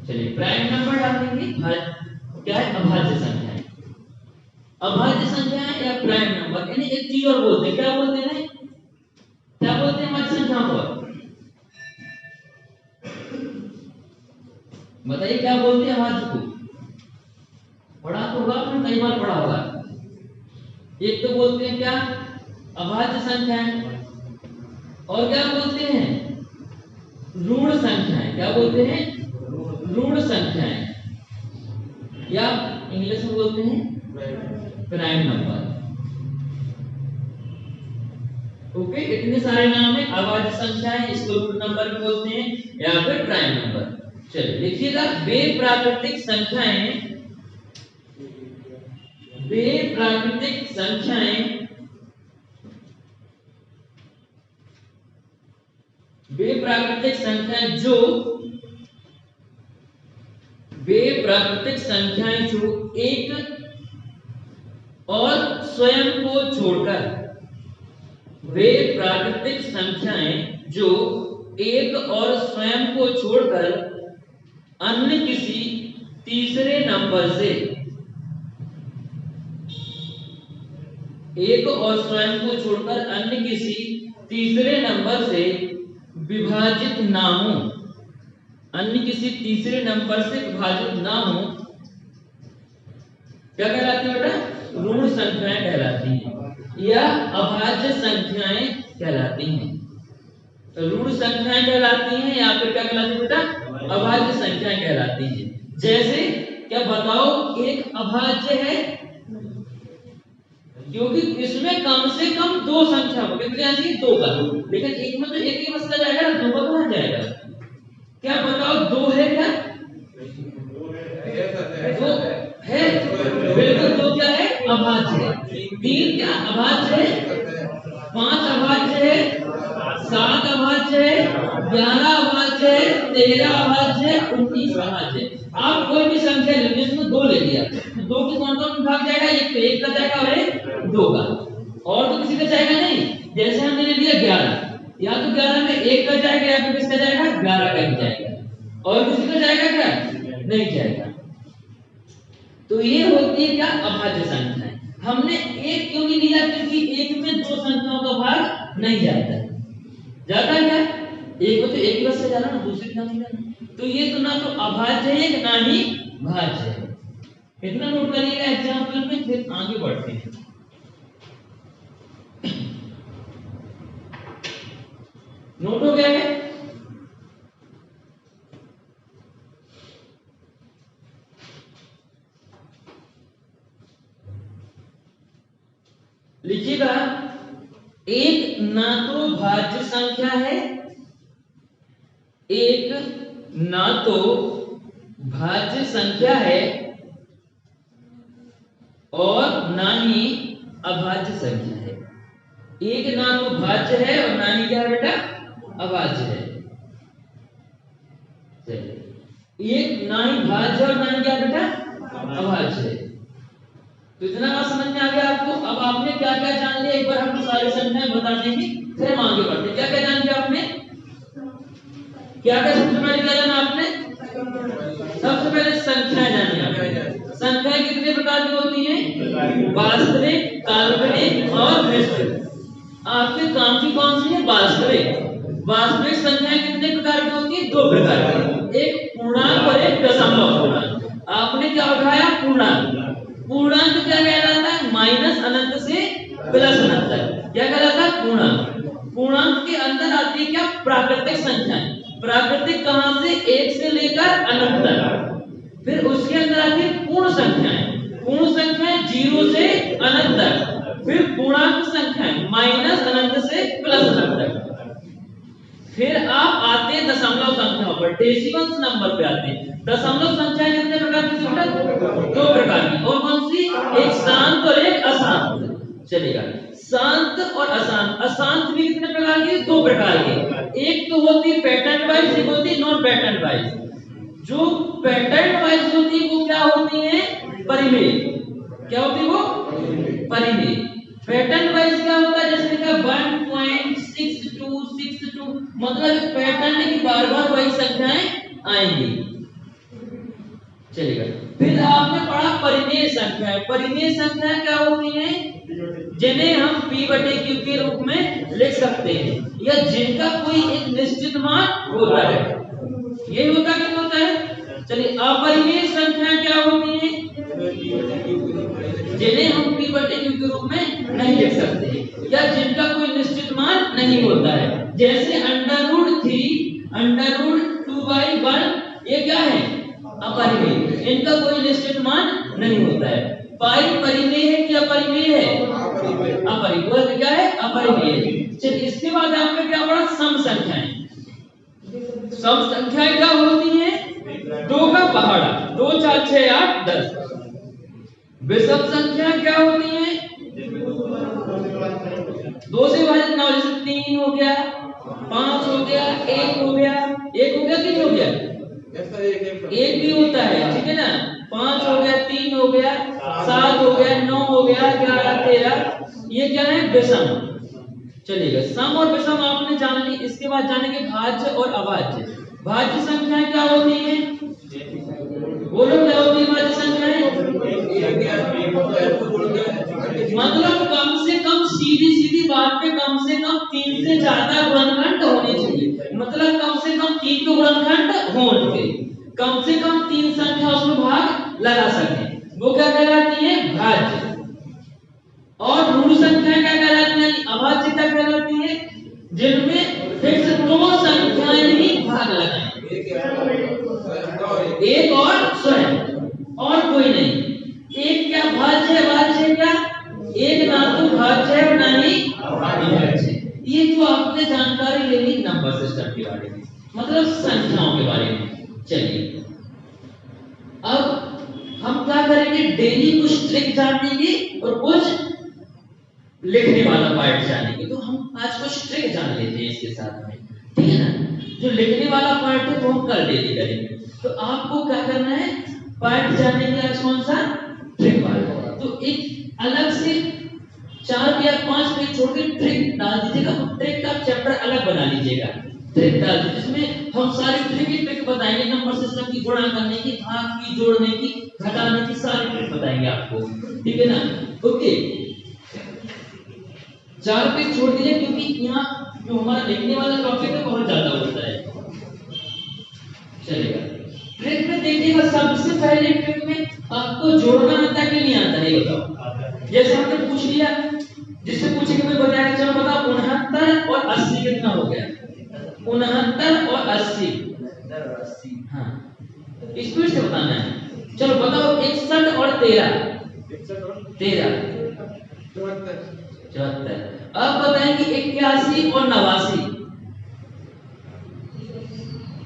चलिए प्राइम नंबर डालेंगे। क्या है? अभाज्य संख्याएं। अभाज्य संख्याएं या प्राइम नंबर, यानी एक चीज और बोलते हैं। क्या बोलते हैं? क्या बोलते हैं अभाज्य संख्याओं को? बताइए क्या बोलते हैं अभाज्य को? पढ़ा तो होगा आपने, कई बार पढ़ा होगा। एक तो बोलते हैं क्या? अभाज्य संख्याएं। और क्या बोलते हैं? ऋण संख्याएं। क्या बोलते हैं? ऋण संख्याएं, या इंग्लिश में बोलते हैं प्राइम नंबर। ओके, इतने सारे नाम है, अभाज्य संख्याएं, इसको रूट नंबर भी बोलते हैं या फिर प्राइम नंबर। चलिए लिखिएगा, वे प्राकृतिक संख्याएं, वे प्राकृतिक संख्याएं, वे प्राकृतिक संख्याएं जो, वे प्राकृतिक संख्याएं जो एक और स्वयं को छोड़कर, वे प्राकृतिक संख्याएं जो एक और स्वयं को छोड़कर अन्य किसी तीसरे नंबर से, एक और स्वयं को छोड़कर अन्य किसी तीसरे नंबर से विभाजित ना हो, अन्य किसी तीसरे नंबर से विभाजित ना हो, क्या कहलाती है बेटा? ऋण संख्याएं कहलाती हैं या अभाज्य संख्याएं कहलाती हैं। ऋण संख्याएं कहलाती हैं या फिर क्या कहलाती है बेटा? अभाज्य संख्याएं कहलाती हैं। जैसे क्या बताओ, एक अभाज्य है क्योंकि इसमें कम से कम दो संख्या हो, कितनी आएगी? दो का, लेकिन एक में तो एक ही बचता जाएगा ना, दो का कहां जाएगा? क्या बताओ, दो है क्या? दो है, बिल्कुल दो क्या है? अभाज्य है। तीन क्या अभाज्य है? पांच अभाज्य है, सात अभाज्य है, 11 अभाज्य है, 13 अभाज्य है, 19 अभाज्य है। आप कोई भी संख्या ले लीजिए, इसमें दो ले लिया तो दो के कौन कौन भाग जाएगा? एक तो एक का जाएगा और एक दो का, और तो किसी का जाएगा नहीं। जैसे हमने ले लिया 11, या तो 11 में एक का जाएगा या फिर किसका जाएगा? 11 का ही जाएगा, और किसी का जाएगा क्या? नहीं जाएगा। तो ये होती है क्या? अभाज्य संख्याएं। हमने एक क्यों नहीं लिया? क्योंकि एक में दो संख्याओं का भाग नहीं जाता। जाता है क्या? एक में तो एक बस से जाना ना, दूसरी का नहीं जाना। तो ये तो ना तो अभाज्य है ना ही भाज्य है। इतना नोट करिएगा एग्जाम्पल में, फिर आगे बढ़ते हैं। नोट हो गया है? लिखिएगा, एक ना तो भाज्य संख्या है, एक ना तो भाज्य संख्या है और ना ही अभाज्य संख्या है। एक ना तो भाज्य है और ना ही क्या है बेटा? अभाज्य है। चलिए, एक ना ही भाज्य और ना ही क्या बेटा? अभाज्य है। तो इतना बात समझ में आ गया आपको? अब आपने क्या क्या जान लिया, एक बार हम सारी संख्याएं बता देंगे, फिर हम आगे बढ़ते हैं। क्या क्या जान लिया आपने? क्या क्या सबसे पहले क्या जाना आपने? सबसे पहले संख्याएं जानी आपने। संख्याएं कितने प्रकार की होती हैं? वास्तविक, काल्पनिक और निश्चित। आपके काम की कौन सी है? वास्तविक। वास्तविक संख्याएं कितने प्रकार की होती हैं? दो प्रकार की, एक पूर्णांक और एक दशमलव पूर्णांक। आपने क्या उठाया? पूर्णांक। पूर्णांक क्या कहलाता है? माइनस अनंत से प्लस अनंत तक क्या कहलाता है? पूर्णांक। पूर्णांक के अंदर आती है क्या? प्राकृतिक संख्याएं। प्राकृतिक कहां से? एक से लेकर अनंत तक। फिर उसके अंदर आती है पूर्ण संख्याएं। पूर्ण संख्याएं 0 से अनंत तक। फिर पूर्णांक संख्याएं माइनस अनंत से प्लस अनंत तक। फिर आप आते हैं दशमलव संख्याओं पर, डेसिमल्स नंबर पे आते हैं। दशमलव संख्याएं कितने प्रकार की? दो प्रकार की। और कौन सी? एक शांत और एक अशांत। चलेगा, शांत और अशांत। अशांत भी कितने प्रकार की? दो प्रकार की। एक तो होती है पैटर्न वाइज, एक होती है नॉन पैटर्न वाइज। जो पैटर्न वाइज होती है वो क्या होती है? परिमेय। क्या होती है वो? परिमेय। पैटर्न वाइज क्या होता है? जैसे लिखा 1.6262, मतलब पैटर्न की बार बार वही संख्याएं आएंगी। चलेगा, फिर आपने पढ़ा परिमेय संख्याएं। परिमेय संख्याएं क्या होती हैं? जिन्हें हम p/q के रूप में लिख सकते हैं या जिनका कोई एक निश्चित मान होता है। ये होता क्या होता है? चलिए, अपरिमेय संख्याएं क्या होती हैं? जिन्हें हम p/q के रूप में नहीं लिख सकते या जिनका कोई निश्चित मान नहीं होता है। जैसे √3, √2/1, ये क्या है? अपरिमेय। इनका कोई निश्चित मान नहीं होता है। पाई परिमेय है कि अपरिमेय है? अपरिमेय क्या है? अपरिमेय। चलिए इसके बाद आपका क्या पड़ा? सम संख्याएं। सम संख्याएं क्या होती हैं? 2 का पहाड़ा, 2 4 6 8 10। विषम संख्या क्या होती है? 2 से विभाजित ना हो, जैसे 3 हो गया, 5 हो गया, 1 हो गया, 1 हो गया, 3 हो गया, एक भी होता है, ठीक है ना। 5 हो गया, 3 हो गया, 7 हो गया, 9 हो गया, 11 13, ये क्या है? विषम। चलिएगा, सम और विषम आपने जान ली। इसके बाद जानेंगे भाज्य और अभाज्य। भाज्य संख्याएं क्या होती है? बोलो क्या होती है भाज्य संख्याएं? मतलब कम से कम, सीधी सीधी बात पे, कम से कम 3 से ज्यादा गुणनखंड होने चाहिए। मतलब कम से कम 3 के गुणनखंड होंगे, कम से कम 3 संख्या उसमें भाग लगा सके, वो क्या कहलाती है? भाज्य। और ऋण संख्या क्या कहलाती है? अभाज्य क्या कहलाती है? जिनमें फिक्स 2 संख्याएं ही भाग लगाएं, एक और स्वयं, और कोई नहीं। एक क्या भाज्य है? भाज्य क्या? एक ना तो भाज्य है ना ही अभाज्य। ये जो आपने जानकारी ले ली नंबर सिस्टम के बारे में, मतलब संख्याओं के बारे में। चलिए अब हम क्या करेंगे? डेली कुछ ट्रिक जानेंगे और कुछ लिखने वाला पार्ट जानेंगे। तो हम आज कुछ ट्रिक जान लेते हैं इसके साथ में, ठीक है ना। जो लिखने वाला पार्ट है वो हम कल डेली करेंगे। तो आपको क्या करना है? पार्ट जानेंगे आज कौन सा? ट्रिक वाला। तो एक अलग से 4 या 5 पेज छोड़ के ट्रिक डाल दीजिएगा। ट्रिक का चैप्टर अलग बना लीजिएगा, ट्रिक डाल दीजिए, जिसमें हम सारी ट्रिक बताएंगे। नंबर सिस्टम की, गुणा करने की, भाग की, जोड़ने की, घटाने की, सारी ट्रिक बताएंगे आपको, ठीक है ना। ओके, 4 पेज छोड़ दीजिए, क्योंकि यहाँ जो हमारा लिखने वाला टॉपिक है बहुत ज्यादा होता है। चलेगा, ट्रिक में देखिएगा, सबसे पहले ट्रिक में आपको जोड़ना आता कि नहीं आता है बताओ। जैसे हमने पूछ लिया, जिससे पूछे कि मैं बताया, चलो बताओ 69 और 80 कितना हो गया? 69 और 80, हाँ स्पीड से बताना है। चलो बताओ 61 और 13, 74। अब बताएंगे 81 और 89।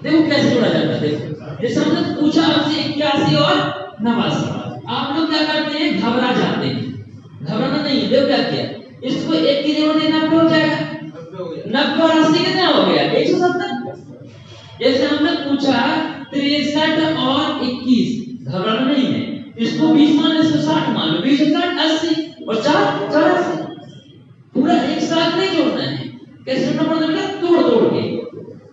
देखो कैसे जोड़ा जाता है। देखो जैसे हमने पूछा आपसे 81 और 89, आप लोग क्या करते हैं? घबरा जाते हैं। घबराना नहीं है। देखो क्या किया, इसको 1 की जगह 90 हो जाएगा। 90 और 80 कितना हो गया? 170। जैसे हमने पूछा 63 और 21, घबराना नहीं है। इसको 20 मान लो, इसको 60 मान लो, 20 और 60 80 और 4 84। पूरा एक साथ नहीं जोड़ना है। कैसे जोड़ना पड़ता है? तोड़ तोड़ के।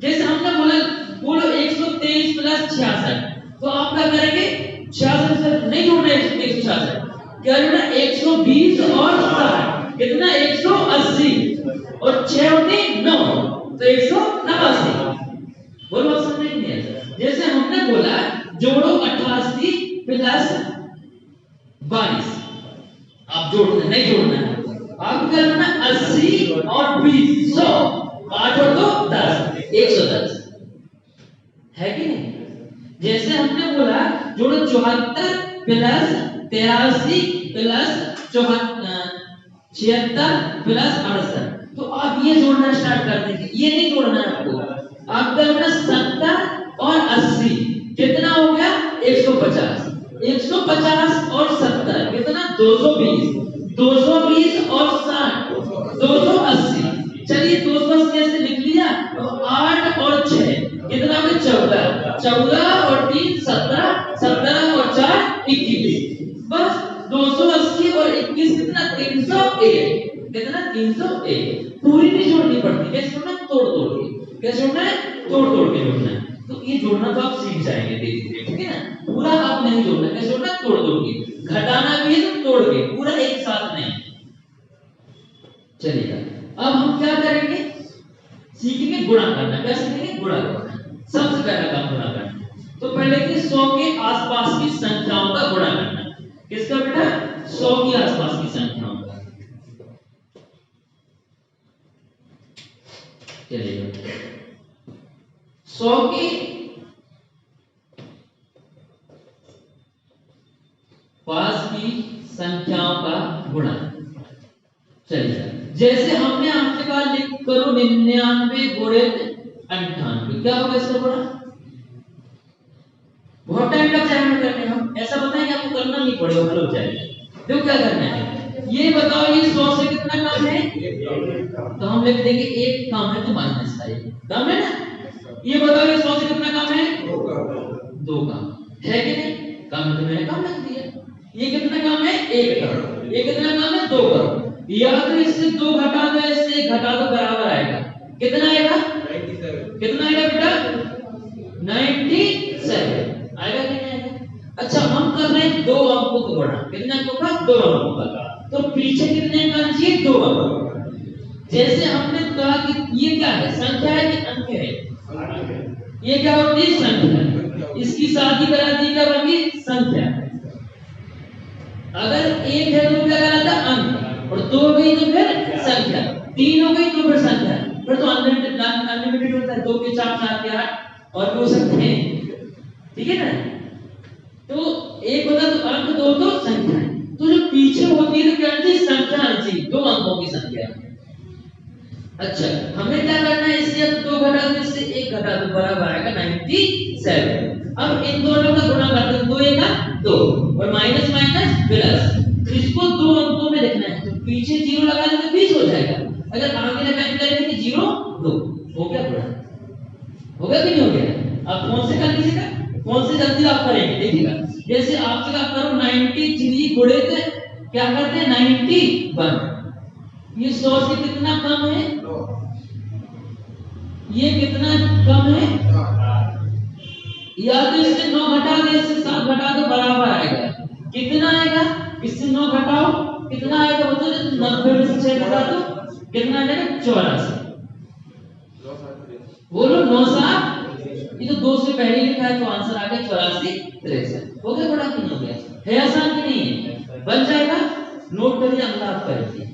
जैसे हमने बोला, बोलो 123 प्लस 66, तो आप क्या करेंगे? 66 से नहीं जोड़ना है, 166 क्या जोड़ना? 120 और 60 कितना? 180 और 6 होते 9, तो 189। बोलो समझ नहीं है। जैसे हमने बोला जोड़ो 88 प्लस 22, आप जोड़ना नहीं जोड़ना है, आप क्या करना? 80 और 20 100, 5 और 2 10, 110 है कि नहीं। जैसे हमने बोला जोड़ो 74 प्लस 83 प्लस 76 प्लस 68, तो आप ये जोड़ना स्टार्ट कर देंगे। ये नहीं जोड़ना है आपको, आप करना 70 और 80 कितना हो गया? 150। 150 और 70 कितना? 220। 220 और 60 280। चलिए 280 ऐसे लिख लिया। तो 8 और 6 कितना हो गया? 14। 14 और 3 17, 17 और 4 21। बस 280 और 21 कितना? 301। कितना? 301। पूरी नहीं जोड़नी पड़ती। कैसे जोड़ना? तोड़ तोड़ के। कैसे जोड़ना है? तोड़ तोड़ के जोड़ना है। तो ये जोड़ना तो आप सीख जाएंगे धीरे धीरे, ठीक है ना। पूरा आप नहीं जोड़ना। कैसे जोड़ना? तोड़ तोड़ के। घटाना भी है तो तोड़ के, पूरा एक साथ नहीं। चलिएगा, अब हम क्या करेंगे? सीखेंगे गुणा करना। क्या सीखेंगे? गुणा करना। सबसे पहला काम गुणा करना। तो पहले कि 100 के आसपास की संख्याओं का गुणा करना। किसका बेटा? 100 के आसपास की संख्याओं का। चलिए 100 के पास की संख्याओं का गुणा। चलिए जैसे हमने आपसे कहा लिख करो 99 गुणित 98, क्या होगा इसका गुणा? बहुत टाइम लग जाएगा करने, हम ऐसा बताएंगे आपको करना नहीं पड़ेगा, हल हो जाएगा। तो क्या करना है, ये बताओ ये 100 से कितना कम है? तो हम लिख देंगे एक कम है तो माइनस का एक कम है ना। ये बताओ ये 100 से कितना कम है? दो कम है कि नहीं? कम तो मैंने कम लिख दिया। ये कितना कम है? एक कम। ये कितना कम है? दो कम। या तो इससे दो घटा दो, इससे एक घटा दो, बराबर आएगा। कितना आएगा? 97। कितना आएगा बेटा? 97 आएगा कि नहीं आएगा? अच्छा हम कर रहे हैं दो अंकों को गुणा। कितने अंकों का? दो अंकों का। तो पीछे कितने अंक आने चाहिए? दो अंक। जैसे हमने कहा कि ये क्या है, संख्या है कि अंक है? ये क्या होती है? संख्या। इसकी शादी करा दी, क्या बन गई? संख्या। अगर एक है तो क्या कहलाता? अंक, और दो हो गई तो फिर संख्या, तीन हो गई तो फिर संख्या, फिर तो अनलिमिटेड होता है, दो के चार, चार के आठ और भी हो सकते हैं, ठीक है ना। तो एक होता तो अंक, दो तो संख्या। तो जो पीछे होती है तो क्या होती है? संख्या आनी चाहिए, दो अंकों की संख्या। अच्छा हमें क्या करना है, इससे अब दो घटा दो, इससे एक घटा दो, बराबर आएगा 97। अब इन दोनों का गुणा कर दो, दो एका दो और माइनस माइनस प्लस। तो इसको दो अंकों में लिखना है, तो पीछे जीरो लगा देंगे 20 हो जाएगा। अगर आगे लगाएंगे करेंगे कि जीरो दो हो गया पूरा, हो गया कि नहीं हो गया? अब कौन से कर लीजिएगा, कौन से जल्दी आप करेंगे देखिएगा। जैसे आपसे आप करो 93 गुणित क्या करते हैं 91, ये 100 से कितना कम है? ये कितना कम है? या तो इससे 9 घटा दो, इससे 7 घटा दो, बराबर आएगा। कितना आएगा? इससे 9 घटाओ, कितना आएगा? बताओ। 90 में से 6 घटा दो, कितना आएगा? 84। बोलो 9 7, ये तो 2 से पहले लिखा है तो आंसर आ गया 84 63। हो गया बड़ा कि नहीं हो गया? है आसान कि नहीं है? बन जाएगा। नोट करिए, अगला आप करिए।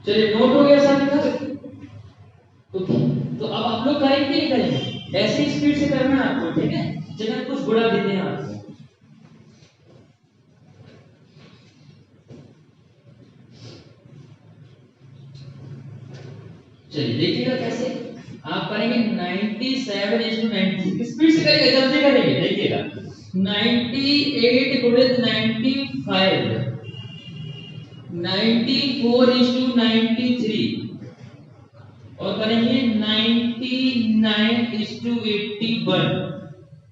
चलिए नोट हो गया सभी का? ओके, तो अब आप लोग करेंगे नहीं करेंगे, ऐसे स्पीड से करना है आपको, ठीक है? जगह कुछ गुणा देते हैं आपको। चलिए देखिएगा कैसे आप करेंगे। 97:90 स्पीड से करेंगे, जल्दी करेंगे, देखिएगा। 98 गुणित 95, 94:93 और करेंगे 99:81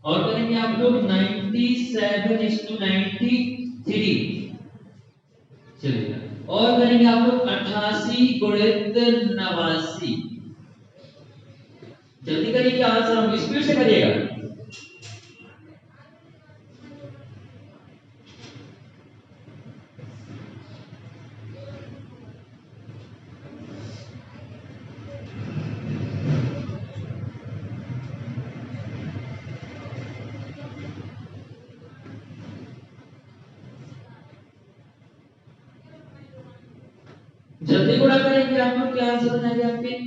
और करेंगे आप लोग 97:93। चलिए और करेंगे आप लोग 88 गुणित 89। जल्दी करिए, क्या आंसर हम स्पीड से करिएगा। जल्दी गुणा करेंगे आप लोग, क्या आंसर बनाएंगे आपके?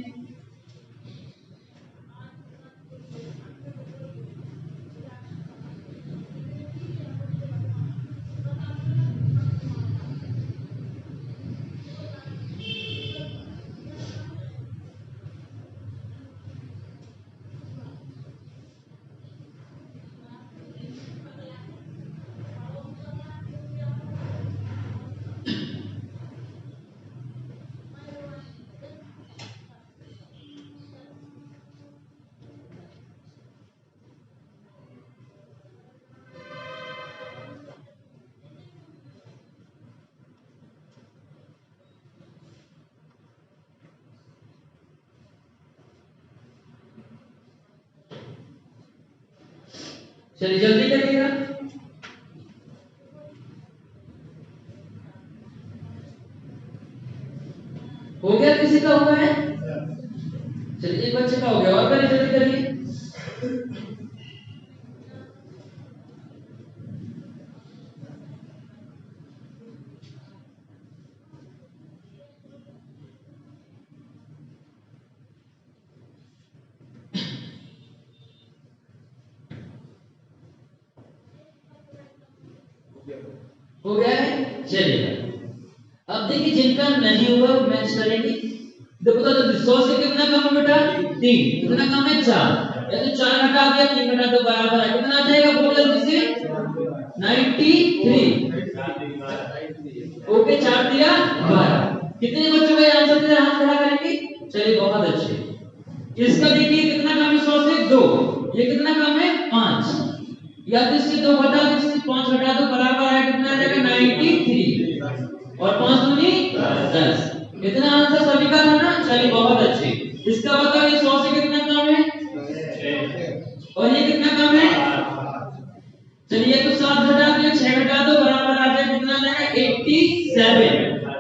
चलिए जल्दी करिएगा। हो गया, किसी का हुआ है? चलिए एक बच्चे का हो गया, और करिए, जल्दी करिए। हो गया है, चलिएगा। अब देखिए जिनका नहीं हुआ वो मैच करेंगे। देखो तो 100 से कितना कम है बेटा? 3। कितना कम है? 4। या तो 4 हटा दिया, 3 हटा दो, बराबर है। कितना आ जाएगा? बोल जल्दी से। 93। ओके, 4 दिया 12। कितने बच्चों का आंसर दिया? हाथ खड़ा करेंगे। चलिए बहुत अच्छे। इसका देखिए कितना कम है? 100 से 2। ये कितना कम है? 5। या तो इससे 2 घटा दो, इससे 5 घटा दो, बराबर है। कितना आ जाएगा? 93। और 5 दूनी 10। इतना आंसर सभी का था ना? चलिए बहुत अच्छे। इसका बताओ ये 100 से कितना कम है? 6। और ये कितना कम है? 8। चलिए तो 7 घटा दो, 6 घटा दो, बराबर आ जाएगा। कितना आ जाएगा? 87।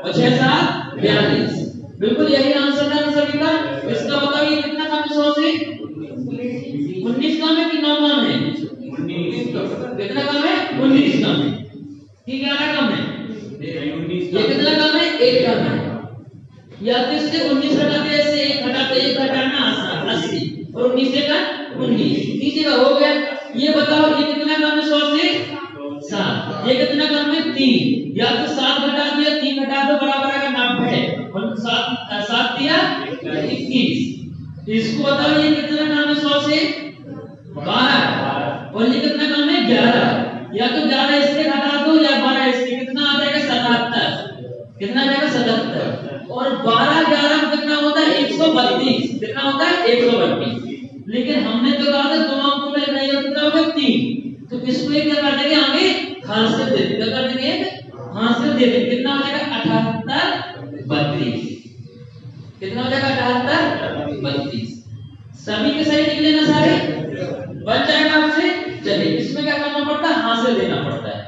और 6 7 42। बिल्कुल यही आंसर था सभी का। इसका बताओ ये कितना कम है? 100 से 19 कम है कि 9 कम है? 19 कितना कम है? 19 कम है। ठीक है, 11 कम है। ये कितना कम है? 1 कम है। या तो इससे 19 हटा दे, इससे 1 हटा दे, 1 घटाना आसान 80। और 19 से का 19 नीचे का हो गया। ये बताओ ये कितना कम है? 100 से 7। ये कितना कम है? 3। या तो 7 घटा दिया, 3 घटा दो, बराबर आएगा 90। और 7 दिया 21। इसको बताओ ये कितना कम है? 100 से 12। और ये कितना कम है? 11। या तो 11 इससे घटा दो, या 12 इससे, कितना आ जाएगा? 77। कितना आ जाएगा? 77। और 12 11 में कितना होता है? 132। कितना होता है? 132। लेकिन हमने तो कहा था 2 अंकों में नहीं हो, कितना होगा? 3। तो इसको एक क्या कर देंगे? आगे हासिल दे देंगे। क्या कर देंगे? हासिल दे देंगे। कितना हो जाएगा? 78 32। कितना हो जाएगा? 78 32। सभी के सही निकले ना सारे? बन जाएगा आपसे। चलिए इसमें क्या करना पड़ता है? हासिल देना पड़ता है।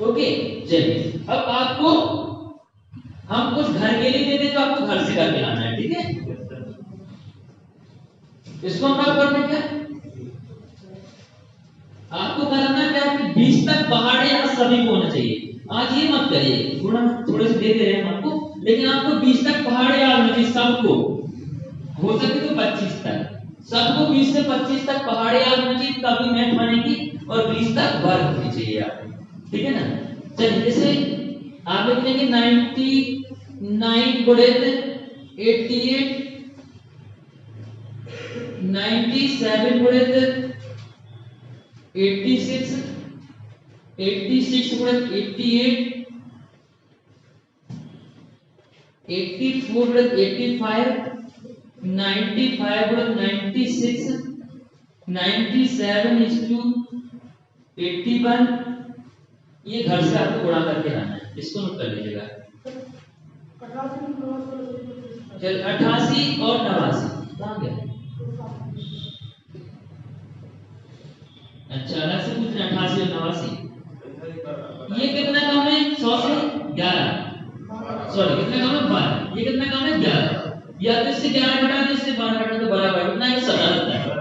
ओके, चलिए अब आपको हम कुछ घर के लिए देते, जो आपको घर से करके आना है। ठीक है, इसको हम क्या करते हैं? क्या आपको करना क्या? आपके 20 तक पहाड़े यहाँ सभी को होना चाहिए। आज ये मत करिए, थोड़े से देते रहे हम आपको, लेकिन आपको 20 तक पहाड़े याद होना चाहिए सबको। हो सके तो 25 तक सबको, 20 से 25 तक पहाड़े याद होना चाहिए, तभी मैथ बनेगी। और 20 तक वर्ग होनी चाहिए आप। ठीक है ना? चलिए जैसे आप लिखेंगे 99 गुणित 88, 97 गुणित 86, 86 गुणित 88, 84 गुणित 85, 95 गुणित 96, 97 is to 81। ये घर से आपको गुणा करके लाना है, इसको नोट कर लीजिएगा। चल 88 और 89 कहां गया? अच्छा अलग से पूछ रहे 88 और 89। ये कितना कम है? 100 से 11। सॉरी कितना कम है? 12। ये कितना कम है? 11। या तो इससे 11 घटा दो, इससे 12 घटा दो, बराबर कितना है? 77।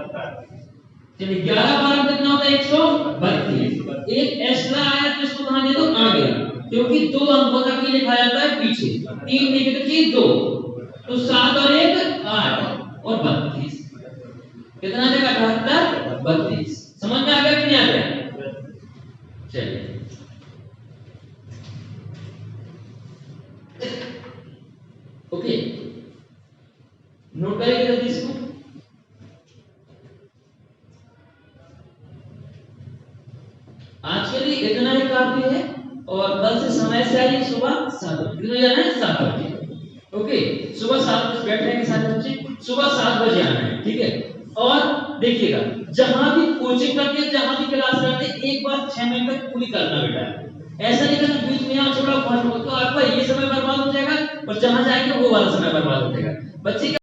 चलिए 11 12 कितना होता है? 132। एक एक्स्ट्रा आया तो इसको कहां दे दो? आगे, क्योंकि 2 अंकों तक ही लिखा जाता है पीछे। 3 निकट की 2, तो 7 और 1 8 और 32। कितना देगा? 78 32। समझ में आ गया कि नहीं आ गया? चलिए ओके, नोट करिए जल्दी इसको। आज के लिए इतना ही काफी है। और कल से समय से आइए सुबह 7 बजे जाना है। 7 बजे ओके, सुबह 7 बजे बैठने के साथ बच्चे सुबह 7 बजे आना है। ठीक है, और देखिएगा जहां भी कोचिंग करते हैं, जहां भी क्लास करते हैं, एक बार 6 महीने तक पूरी करना बेटा। ऐसा नहीं करना बीच में यहाँ छोड़ा तो आपका ये समय बर्बाद हो जाएगा, और जहां जाएंगे वो वाला समय बर्बाद हो जाएगा। बच्चे